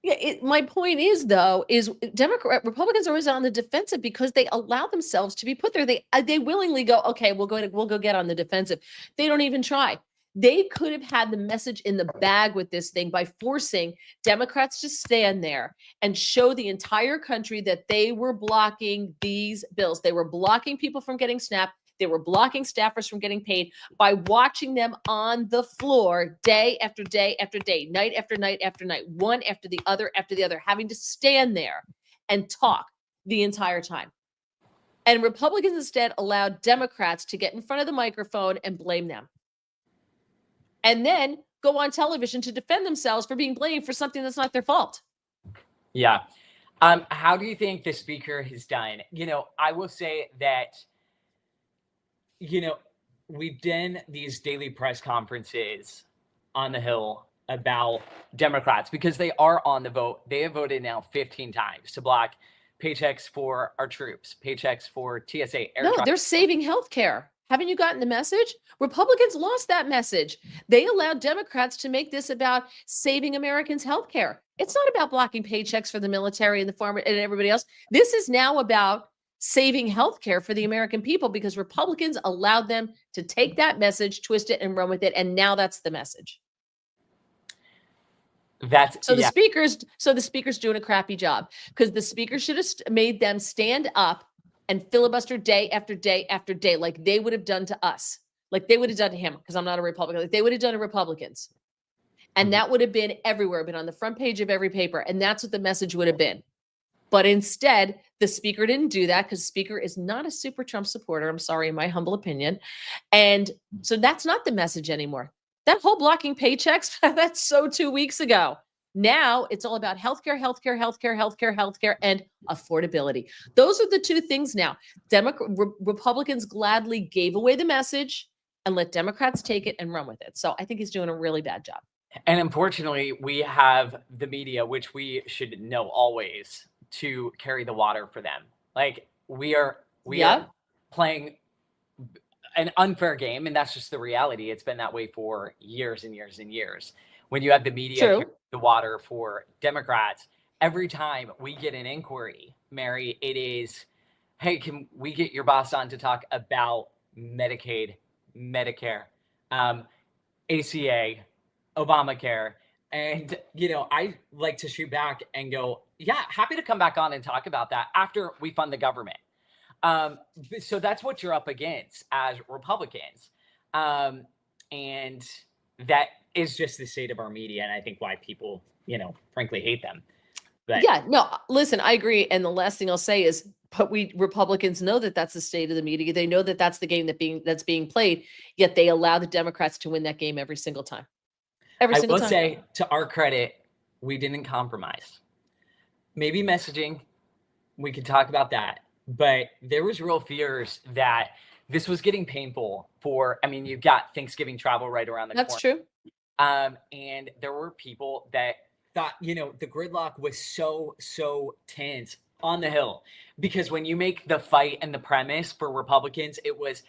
Speaker 1: Yeah, my point is, though, is Republicans are always on the defensive because they allow themselves to be put there. They willingly go, okay, we'll go get on the defensive. They don't even try. They could have had the message in the bag with this thing by forcing Democrats to stand there and show the entire country that they were blocking these bills. They were blocking people from getting SNAP. They were blocking staffers from getting paid by watching them on the floor day after day after day, night after night after night, one after the other, having to stand there and talk the entire time. And Republicans instead allowed Democrats to get in front of the microphone and blame them. And then go on television to defend themselves for being blamed for something that's not their fault.
Speaker 3: Yeah. How do you think the speaker has done? You know, I will say that, you know, we've done these daily press conferences on the Hill about Democrats because they are on the vote. They have voted now 15 times to block paychecks for our troops, paychecks for TSA.
Speaker 1: No, they're saving healthcare. Haven't you gotten the message? Republicans lost that message. They allowed Democrats to make this about saving Americans' healthcare. It's not about blocking paychecks for the military and the farmer and everybody else. This is now about saving healthcare for the American people because Republicans allowed them to take that message, twist it, and run with it. And now that's the message. The speaker's doing a crappy job because the speaker should have made them stand up and filibuster day after day after day, like they would have done to us, like they would have done to him, because I'm not a Republican, like they would have done to Republicans. And that would have been everywhere, been on the front page of every paper. And that's what the message would have been. But instead, the speaker didn't do that because the speaker is not a super Trump supporter. I'm sorry, in my humble opinion. And so that's not the message anymore. That whole blocking paychecks, that's so 2 weeks ago. Now it's all about healthcare, and affordability. Those are the two things now. Republicans gladly gave away the message and let Democrats take it and run with it. So I think he's doing a really bad job.
Speaker 3: And unfortunately, we have the media, which we should know always, to carry the water for them. Like we are playing an unfair game, and that's just the reality. It's been that way for years and years and years. When you have the media carry the water for Democrats, every time we get an inquiry, Mary, it is, hey, can we get your boss on to talk about Medicaid, Medicare, ACA, Obamacare? And, you know, I like to shoot back and go, yeah, happy to come back on and talk about that after we fund the government. So that's what you're up against as Republicans. And that is just the state of our media. And I think why people, frankly hate them. But
Speaker 1: Yeah, no, listen, I agree. And the last thing I'll say is, but we Republicans know that that's the state of the media. They know that that's the game that's being played, yet they allow the Democrats to win that game every single time. Every
Speaker 3: I
Speaker 1: single
Speaker 3: will
Speaker 1: time.
Speaker 3: say, to our credit, we didn't compromise. Maybe messaging, we could talk about that. But there was real fears that this was getting painful for, you've got Thanksgiving travel right around the corner.
Speaker 1: That's true.
Speaker 3: And there were people that thought, the gridlock was so tense on the Hill, because when you make the fight and the premise for Republicans, it was,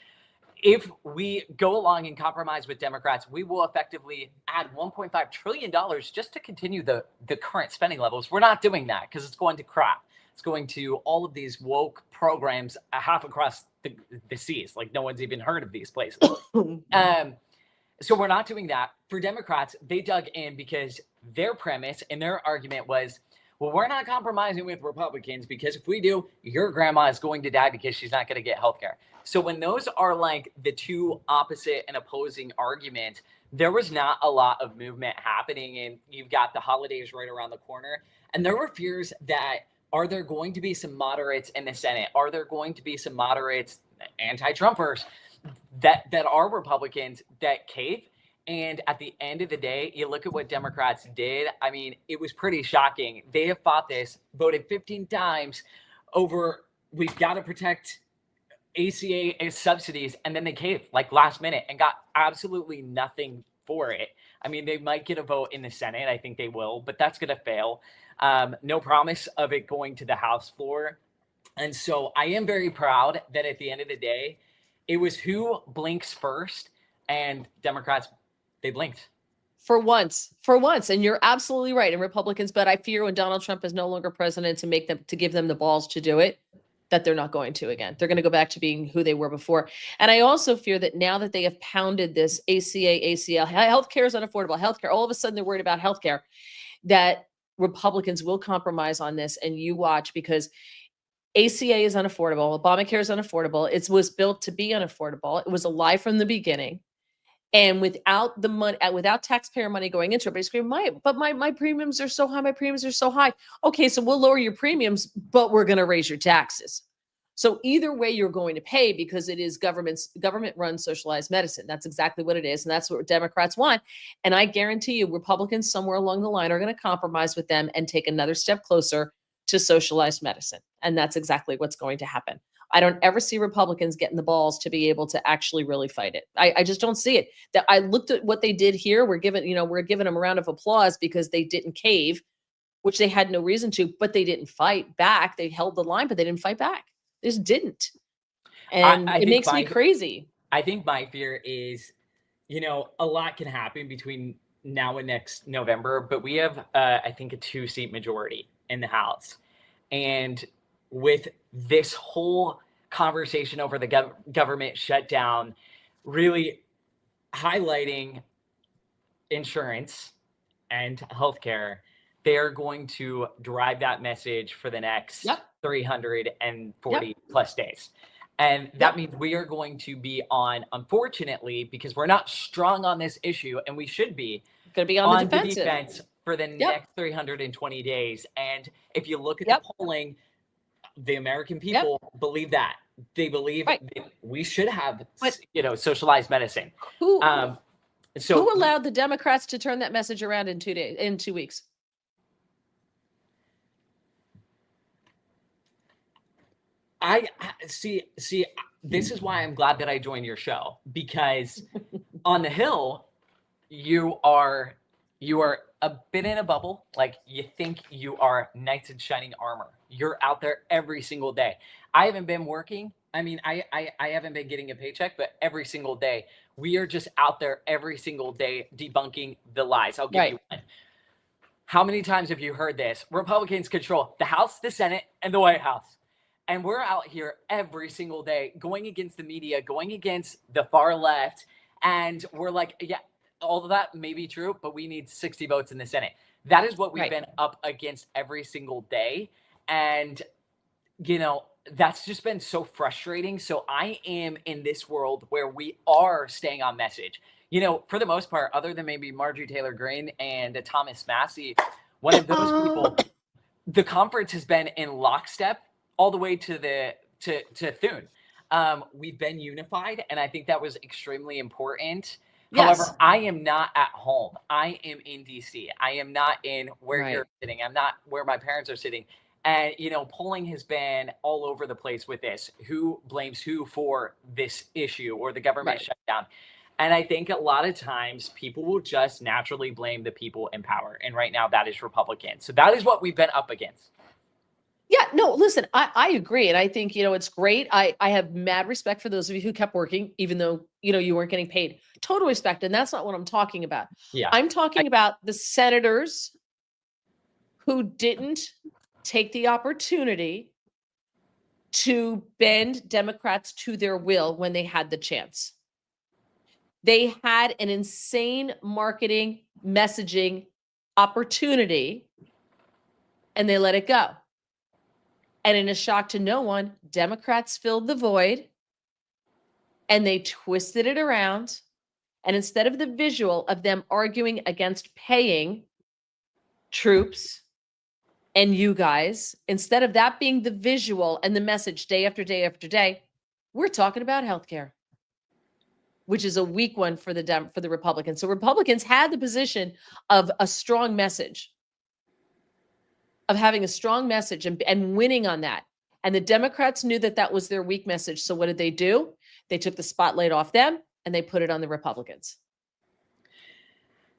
Speaker 3: if we go along and compromise with Democrats, we will effectively add $1.5 trillion just to continue the current spending levels. We're not doing that because it's going to crap. It's going to all of these woke programs half across the seas. Like, no one's even heard of these places. So we're not doing that. For Democrats, they dug in because their premise and their argument was, well, we're not compromising with Republicans because if we do, your grandma is going to die because she's not going to get health care. So when those are like the two opposite and opposing arguments, there was not a lot of movement happening. And you've got the holidays right around the corner. And there were fears that, are there going to be some moderates in the Senate? Are there going to be some moderates, anti-Trumpers, that are Republicans that cave? And at the end of the day, you look at what Democrats did. It was pretty shocking. They have fought this, voted 15 times over, we've got to protect ACA subsidies, and then they caved like last minute and got absolutely nothing for it. They might get a vote in the Senate. I think they will, but that's going to fail. No promise of it going to the House floor. And so I am very proud that at the end of the day, it was who blinks first, and Democrats, they blinked.
Speaker 1: For once. And you're absolutely right. And Republicans, but I fear when Donald Trump is no longer president to give them the balls to do it, that they're not going to again. They're going to go back to being who they were before. And I also fear that now that they have pounded this ACA, ACL, healthcare is unaffordable, healthcare, all of a sudden they're worried about healthcare, that Republicans will compromise on this. And you watch, because ACA is unaffordable. Obamacare is unaffordable. It was built to be unaffordable. It was a lie from the beginning. And without the money, without taxpayer money going into it, but scream, my premiums are so high. My premiums are so high. Okay, so we'll lower your premiums, but we're going to raise your taxes. So either way, you're going to pay, because it is government-run socialized medicine. That's exactly what it is, and that's what Democrats want. And I guarantee you, Republicans somewhere along the line are going to compromise with them and take another step closer to socialized medicine. And that's exactly what's going to happen. I don't ever see Republicans getting the balls to be able to actually really fight it. I just don't see it. That I looked at what they did here. We're giving them a round of applause because they didn't cave, which they had no reason to, but they didn't fight back. They held the line, but they didn't fight back. They just didn't. And it makes me crazy.
Speaker 3: I think my fear is, a lot can happen between now and next November, but we have, I think, a 2-seat majority in the House. And with this whole conversation over the government shutdown really highlighting insurance and healthcare, they are going to drive that message for the next 340 plus days. And that means we are going to be on, unfortunately, because we're not strong on this issue, and we should be,
Speaker 1: going to be on the
Speaker 3: defense for the next 320 days. And if you look at the polling, the American people believe that. They believe that we should have, socialized medicine.
Speaker 1: Who allowed the Democrats to turn that message around in 2 weeks?
Speaker 3: I see. This is why I'm glad that I joined your show, because on the Hill, you are a bit in a bubble. Like, you think you are knights in shining armor. You're out there every single day. I haven't been working. I haven't been getting a paycheck, but every single day we are just out there every single day debunking the lies. I'll give you one. How many times have you heard this? Republicans control the House, the Senate, and the White House. And we're out here every single day going against the media, going against the far left. And we're like, yeah, all of that may be true, but we need 60 votes in the Senate. That is what we've
Speaker 1: Right.
Speaker 3: been up against every single day. And, that's just been so frustrating. So I am in this world where we are staying on message. For the most part, other than maybe Marjorie Taylor Greene and Thomas Massey, one of those people, the conference has been in lockstep all the way to Thune. We've been unified, and I think that was extremely important.
Speaker 1: Yes.
Speaker 3: However, I am not at home. I am in DC. I am not in where
Speaker 1: Right.
Speaker 3: you're sitting. I'm not where my parents are sitting. And, polling has been all over the place with this. Who blames who for this issue or the government
Speaker 1: Right.
Speaker 3: shutdown? And I think a lot of times people will just naturally blame the people in power. And right now that is Republicans. So that is what we've been up against.
Speaker 1: Yeah, no, listen, I agree. And I think, it's great. I have mad respect for those of you who kept working, even though, you weren't getting paid. Total respect. And that's not what I'm talking about.
Speaker 3: Yeah.
Speaker 1: I'm talking about the senators who didn't take the opportunity to bend Democrats to their will when they had the chance. They had an insane marketing messaging opportunity and they let it go. And in a shock to no one, Democrats filled the void and they twisted it around. And instead of the visual of them arguing against paying troops and you guys, instead of that being the visual and the message day after day after day, we're talking about healthcare, which is a weak one for the Republicans. So Republicans had the position of a strong message, of having a strong message and winning on that. And the Democrats knew that that was their weak message. So what did they do? They took the spotlight off them and they put it on the Republicans.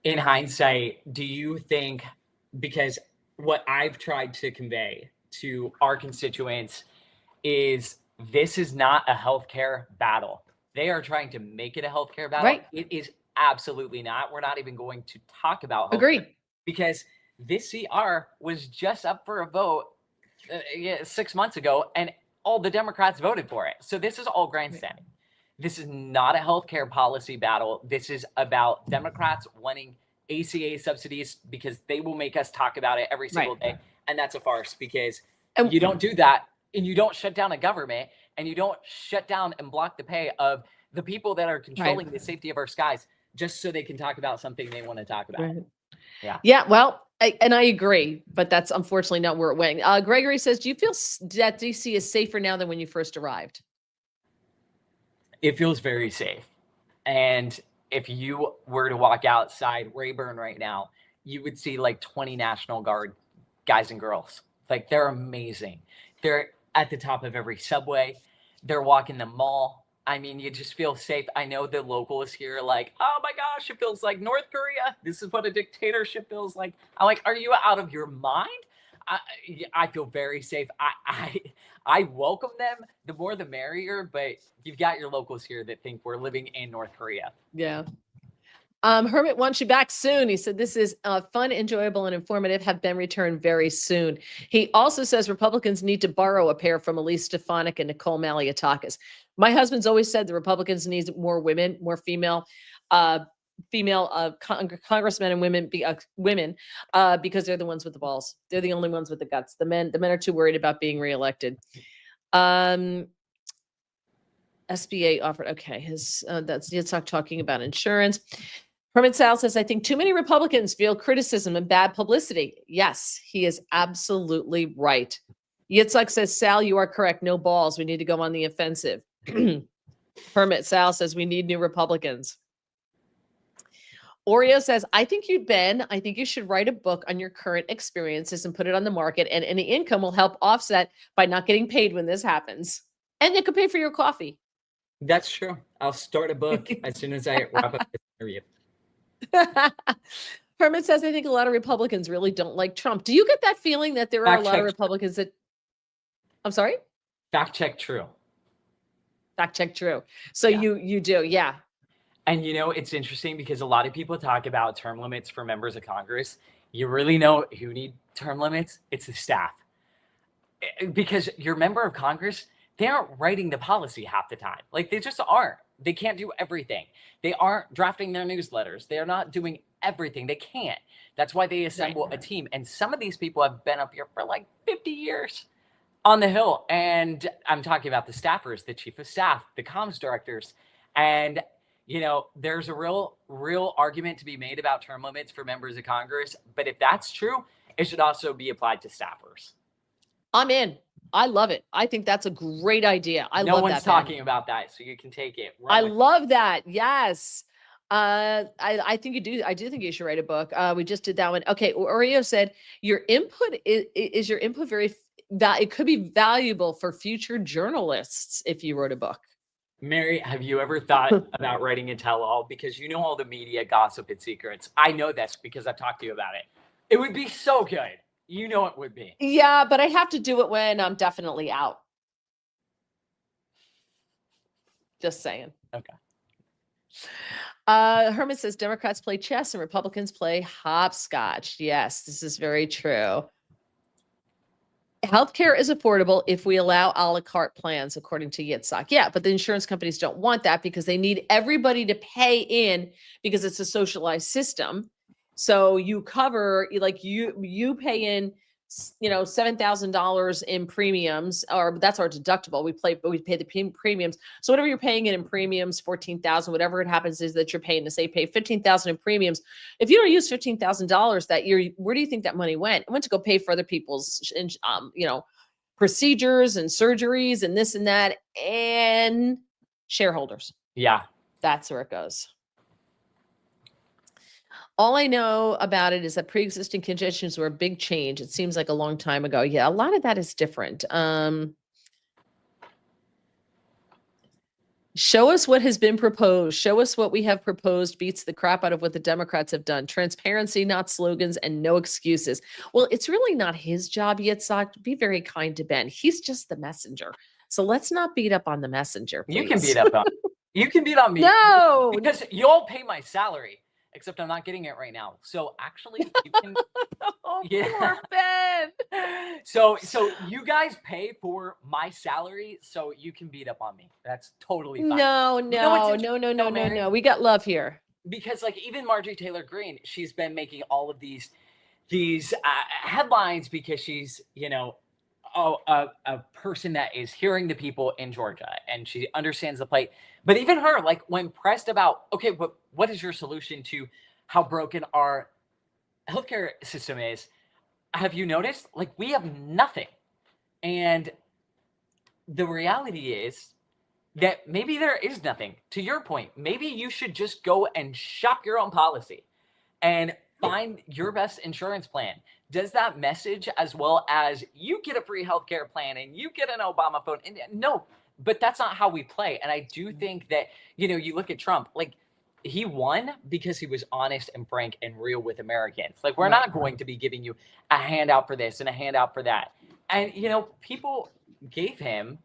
Speaker 3: In hindsight, do you think, because what I've tried to convey to our constituents is this is not a healthcare battle. They are trying to make it a healthcare battle.
Speaker 1: Right.
Speaker 3: It is absolutely not. We're not even going to talk about healthcare.
Speaker 1: Agreed.
Speaker 3: Because this CR was just up for a vote 6 months ago, and all the Democrats voted for it. So this is all grandstanding. This is not a healthcare policy battle. This is about Democrats wanting ACA subsidies because they will make us talk about it every single day. And that's a farce because you don't do that and you don't shut down a government and you don't shut down and block the pay of the people that are controlling the safety of our skies just so they can talk about something they want to talk about.
Speaker 1: Right. Yeah. Well, I agree, but that's unfortunately not where it went. Gregory says, do you feel that DC is safer now than when you first arrived?
Speaker 3: It feels very safe. And if you were to walk outside Rayburn right now, you would see like 20 National Guard guys and girls. Like they're amazing. They're at the top of every subway. They're walking the mall. I mean, you just feel safe. I know the locals here are like, oh my gosh, it feels like North Korea. This is what a dictatorship feels like. I'm like, are you out of your mind? I feel very safe. I welcome them. The more the merrier, but you've got your locals here that think we're living in North Korea.
Speaker 1: Yeah. Hermit wants you back soon. He said, this is fun, enjoyable, and informative. Have been returned very soon. He also says Republicans need to borrow a pair from Elise Stefanik and Nicole Malliotakis. My husband's always said the Republicans need more women, more female congressmen and women, because they're the ones with the balls. They're the only ones with the guts. The men are too worried about being reelected. SBA offered. Okay, that's Yitzhak talking about insurance. Herman Sal says, I think too many Republicans feel criticism and bad publicity. Yes, he is absolutely right. Yitzhak says, Sal, you are correct. No balls. We need to go on the offensive. Hermit Sal says, we need new Republicans. Oreo says, I think you should write a book on your current experiences and put it on the market, and any income will help offset by not getting paid when this happens. And it could pay for your coffee.
Speaker 3: That's true. I'll start a book as soon as I wrap up this interview.
Speaker 1: Herman says, I think a lot of Republicans really don't like Trump. Do you get that feeling that there are a lot of Republicans that... I'm sorry?
Speaker 3: Fact check true.
Speaker 1: Fact check true. So you do, yeah.
Speaker 3: And it's interesting because a lot of people talk about term limits for members of Congress. You really know who need term limits? It's the staff. Because your member of Congress, they aren't writing the policy half the time. Like they just aren't. They can't do everything. They aren't drafting their newsletters. They are not doing everything. They can't. That's why they assemble a team. And some of these people have been up here for like 50 years on the Hill. And I'm talking about the staffers, the chief of staff, the comms directors. And, you know, there's a real argument to be made about term limits for members of Congress. But if that's true, it should also be applied to staffers.
Speaker 1: I'm in. I love it. I think that's a great idea. I love that.
Speaker 3: No one's talking about that, so you can take it.
Speaker 1: I love that. Yes. I think you do. I do think you should write a book. We just did that one. Okay. Oreo said your input is your input very it could be valuable for future journalists if you wrote a book.
Speaker 3: Mary, have you ever thought about writing a tell-all? Because you know all the media gossip and secrets. I know this because I've talked to you about it. It would be so good. You know it would be.
Speaker 1: Yeah, but I have to do it when I'm definitely out. Just saying.
Speaker 3: Okay.
Speaker 1: Herman says Democrats play chess and Republicans play hopscotch. Yes, this is very true. Healthcare is affordable if we allow a la carte plans, according to Yitzhak. Yeah, but the insurance companies don't want that because they need everybody to pay in because it's a socialized system. So you cover, like you pay in, $7,000 in premiums, or that's our deductible. We pay the premiums. So whatever you're paying in premiums, 14,000, whatever it happens is that you're paying to say pay 15,000 in premiums. If you don't use $15,000 that year, where do you think that money went? It went to go pay for other people's, procedures and surgeries and this and that and shareholders.
Speaker 3: Yeah.
Speaker 1: That's where it goes. All I know about it is that pre-existing conditions were a big change. It seems like a long time ago. Yeah, a lot of that is different. Show us what has been proposed. Show us what we have proposed beats the crap out of what the Democrats have done. Transparency, not slogans, and no excuses. Well, it's really not his job, Yitzhak. Be very kind to Ben. He's just the messenger. So let's not beat up on the messenger, please.
Speaker 3: You can beat up on You can beat on me.
Speaker 1: No.
Speaker 3: Because you all pay my salary. Except I'm not getting it right now. So actually, you can.
Speaker 1: Oh, poor Ben.
Speaker 3: So you guys pay for my salary, so you can beat up on me. That's totally fine.
Speaker 1: No. We got love here.
Speaker 3: Because like even Marjorie Taylor Greene, she's been making all of these headlines because she's a person that is hearing the people in Georgia and she understands the plight. But even her, like when pressed about, okay, but what is your solution to how broken our healthcare system is? Have you noticed? Like we have nothing. And the reality is that maybe there is nothing. To your point, maybe you should just go and shop your own policy and find your best insurance plan. Does that message as well as you get a free healthcare plan and you get an Obama phone? And no, but that's not how we play. And I do think that, you look at Trump, like he won because he was honest and frank and real with Americans. Like we're not going to be giving you a handout for this and a handout for that. And, people gave him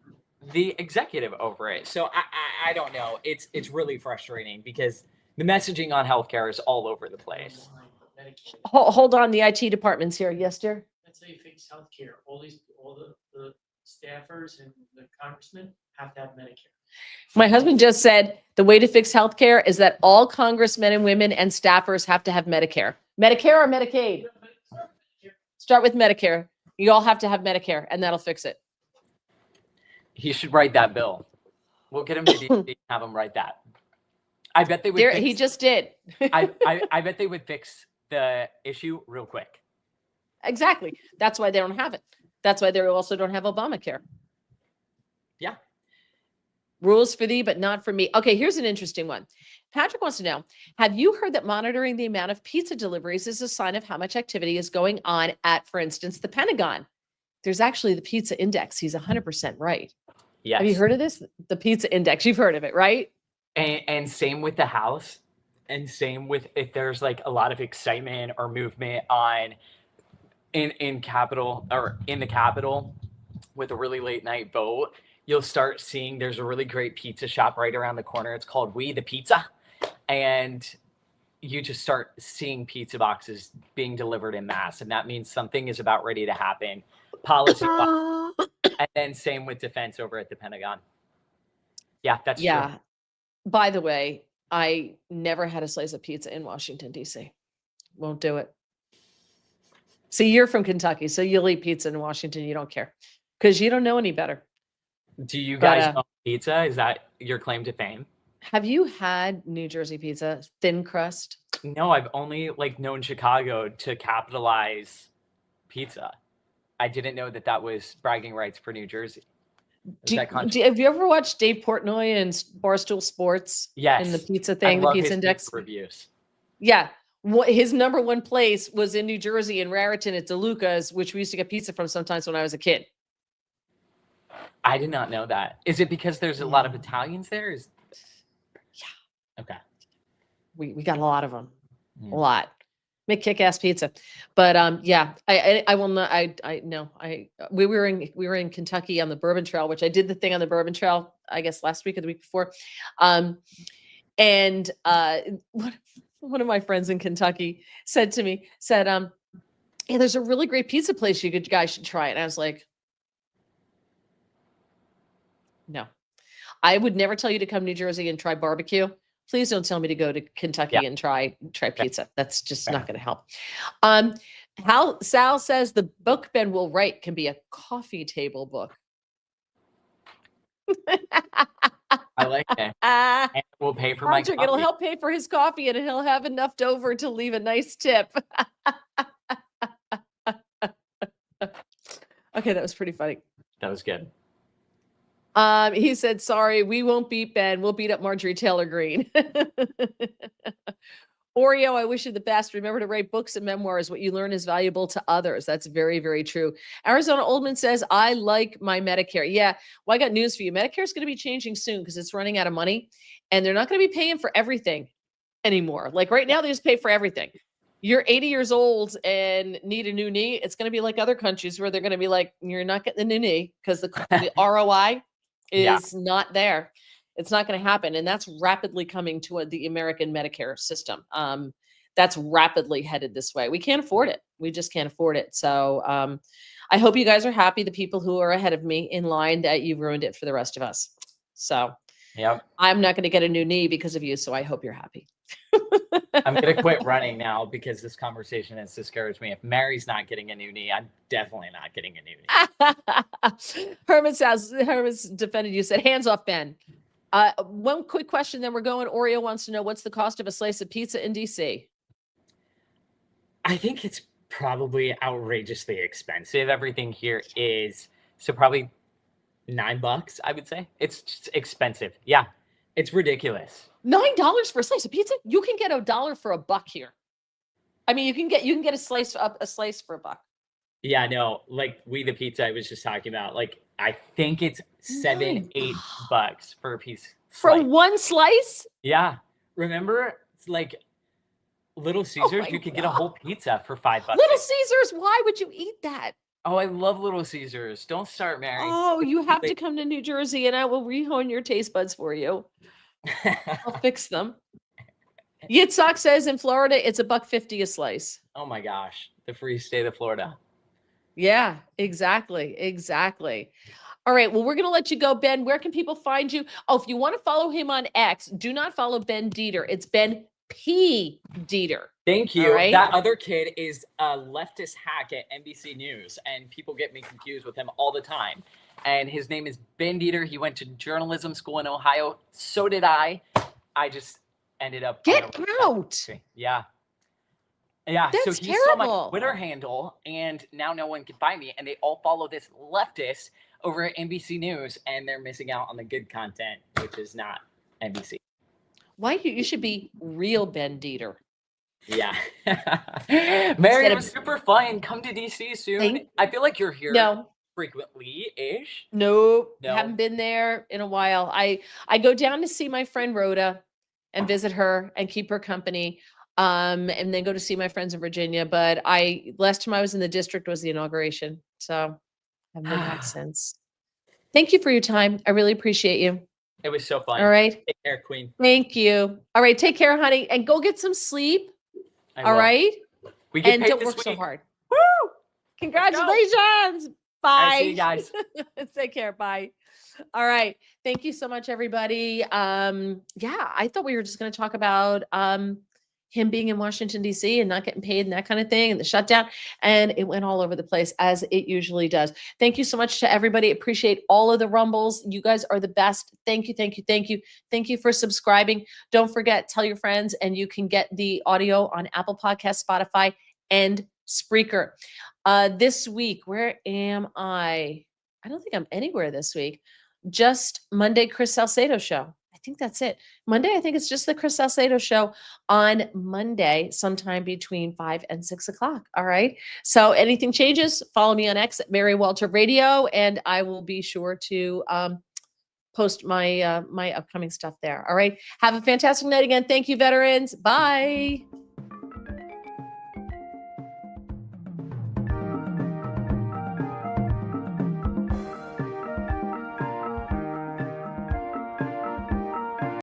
Speaker 3: the executive over it. So I don't know. It's really frustrating because the messaging on healthcare is all over the place.
Speaker 1: Hold on, the IT department's here. Yes, dear.
Speaker 4: That's how you fix healthcare. All the staffers and the congressmen have to have Medicare.
Speaker 1: My husband just said the way to fix healthcare is that all congressmen and women and staffers have to have Medicare. Medicare or Medicaid? Start with Medicare. You all have to have Medicare, and that'll fix it.
Speaker 3: He should write that bill. We'll get him to DC and have him write that. I bet they would.
Speaker 1: He just did.
Speaker 3: I bet they would fix the issue real quick.
Speaker 1: Exactly. That's why they don't have it. That's why they also don't have Obamacare.
Speaker 3: Yeah.
Speaker 1: Rules for thee, but not for me. Okay, here's an interesting one. Patrick wants to know, have you heard that monitoring the amount of pizza deliveries is a sign of how much activity is going on at, for instance, the Pentagon? There's actually the pizza index. He's 100% right.
Speaker 3: Yes.
Speaker 1: Have you heard of this? The pizza index. You've heard of it, right?
Speaker 3: And same with the House. And same with if there's like a lot of excitement or movement on in Capitol or in the Capitol with a really late night vote, you'll start seeing there's a really great pizza shop right around the corner. It's called We the Pizza. And you just start seeing pizza boxes being delivered in mass. And that means something is about ready to happen. Policy. And then same with defense over at the Pentagon. Yeah, that's true.
Speaker 1: By the way, I never had a slice of pizza in Washington, D.C. Won't do it. See, you're from Kentucky, so you'll eat pizza in Washington. You don't care because you don't know any better.
Speaker 3: Do you
Speaker 1: But,
Speaker 3: guys know pizza? Is that your claim to fame?
Speaker 1: have you had New Jersey pizza, thin crust?
Speaker 3: No, I've only like known Chicago to capitalize pizza. I didn't know that was bragging rights for New Jersey.
Speaker 1: Have you ever watched Dave Portnoy and Barstool Sports?
Speaker 3: Yes.
Speaker 1: In the pizza
Speaker 3: I
Speaker 1: thing, the
Speaker 3: love
Speaker 1: Pizza
Speaker 3: his
Speaker 1: Index?
Speaker 3: pizza reviews.
Speaker 1: Yeah. His number one place was in New Jersey in Raritan at DeLuca's, which we used to get pizza from sometimes when I was a kid.
Speaker 3: I did not know that. Is it because there's a lot of Italians there?
Speaker 1: Yeah.
Speaker 3: Okay.
Speaker 1: We got a lot of them.
Speaker 3: Yeah.
Speaker 1: A lot. Make kick-ass pizza. But yeah, I will not. We were in Kentucky on the Bourbon Trail, which I did the thing on the Bourbon Trail, I guess last week or the week before. And one of my friends in Kentucky said to me, yeah, there's a really great pizza place you guys should try it. And I was like, no, I would never tell you to come to New Jersey and try barbecue. Please don't tell me to go to Kentucky and try pizza. That's just not going to help. Sal says the book Ben will write can be a coffee table book.
Speaker 3: I like it. And we'll pay for my coffee.
Speaker 1: It'll help pay for his coffee and he'll have enough over to leave a nice tip. Okay, that was pretty funny.
Speaker 3: That was good.
Speaker 1: He said, sorry, we won't beat Ben. We'll beat up Marjorie Taylor Greene. Oreo, I wish you the best. Remember to write books and memoirs. What you learn is valuable to others. That's very, very true. Arizona Oldman says, I like my Medicare. Yeah, well, I got news for you. Medicare is going to be changing soon because it's running out of money and they're not going to be paying for everything anymore. Like right now, they just pay for everything. You're 80 years old and need a new knee. It's going to be like other countries where they're going to be like, you're not getting the new knee because the ROI is not there. It's not going to happen. And that's rapidly coming to the American Medicare system. That's rapidly headed this way. We can't afford it. We just can't afford it. So I hope you guys are happy, the people who are ahead of me in line, that you've ruined it for the rest of us. So I'm not going to get a new knee because of you. So I hope you're happy.
Speaker 3: I'm going to quit running now because this conversation has discouraged me. If Mary's not getting a new knee, I'm definitely not getting a new knee.
Speaker 1: Herman's defended you, said, hands off, Ben. One quick question, then we're going. Oreo wants to know, what's the cost of a slice of pizza in DC?
Speaker 3: I think it's probably outrageously expensive. Everything here is probably $9, I would say. It's just expensive. Yeah, it's ridiculous.
Speaker 1: $9 for a slice of pizza? You can get $1 for $1 here. I mean, you can get a slice for $1.
Speaker 3: Yeah, no, like We the Pizza I was just talking about, like I think it's $7-8 for a piece.
Speaker 1: For one slice?
Speaker 3: Yeah. Remember, it's like Little Caesars, you could get a whole pizza for $5.
Speaker 1: Little Caesars, why would you eat that?
Speaker 3: Oh, I love Little Caesars. Don't start, Mary.
Speaker 1: Oh, you have to come to New Jersey and I will rehone your taste buds for you. I'll fix them. Yitzhak says in Florida, it's $1.50 a slice.
Speaker 3: Oh my gosh. The free state of Florida.
Speaker 1: Yeah, exactly. All right. Well, we're going to let you go, Ben. Where can people find you? Oh, if you want to follow him on X, do not follow Ben Deeter. It's Ben P. Deeter.
Speaker 3: Thank you.
Speaker 1: Right?
Speaker 3: That other kid is a leftist hack at NBC News, and people get me confused with him all the time. And his name is Ben Deeter. He went to journalism school in Ohio. So did I. I just ended up.
Speaker 1: Get out.
Speaker 3: Yeah. Yeah.
Speaker 1: That's
Speaker 3: so he
Speaker 1: terrible.
Speaker 3: saw my Twitter handle, and now no one can find me. And they all follow this leftist over at NBC News, and they're missing out on the good content, which is not NBC.
Speaker 1: Why you should be real Ben Deeter.
Speaker 3: Yeah. Mary, it was super fun. Come to DC soon. I feel like you're here.
Speaker 1: No.
Speaker 3: Frequently-ish.
Speaker 1: Nope. Haven't been there in a while. I go down to see my friend Rhoda and visit her and keep her company. And then go to see my friends in Virginia. But last time I was in the district was the inauguration. So I haven't been back since. Thank you for your time. I really appreciate you.
Speaker 3: It was so fun.
Speaker 1: All right.
Speaker 3: Take care, Queen.
Speaker 1: Thank you. All right. Take care, honey. And go get some sleep. All right.
Speaker 3: We get paid
Speaker 1: don't
Speaker 3: this
Speaker 1: work
Speaker 3: week.
Speaker 1: so hard. Woo! Congratulations. Bye.
Speaker 3: All right, see you guys.
Speaker 1: Take care. Bye. All right. Thank you so much, everybody. Yeah, I thought we were just going to talk about him being in Washington, D.C. and not getting paid and that kind of thing and the shutdown. And it went all over the place as it usually does. Thank you so much to everybody. Appreciate all of the rumbles. You guys are the best. Thank you, thank you, thank you. Thank you for subscribing. Don't forget, tell your friends, and you can get the audio on Apple Podcasts, Spotify, and Spreaker. This week, where am I? I don't think I'm anywhere this week. Just Monday, Chris Salcedo show. I think that's it. Monday, I think it's just the Chris Salcedo show on Monday, sometime between 5 and 6 o'clock. All right. So anything changes, follow me on X at Mary Walter Radio, and I will be sure to post my my upcoming stuff there. All right. Have a fantastic night again. Thank you, veterans. Bye.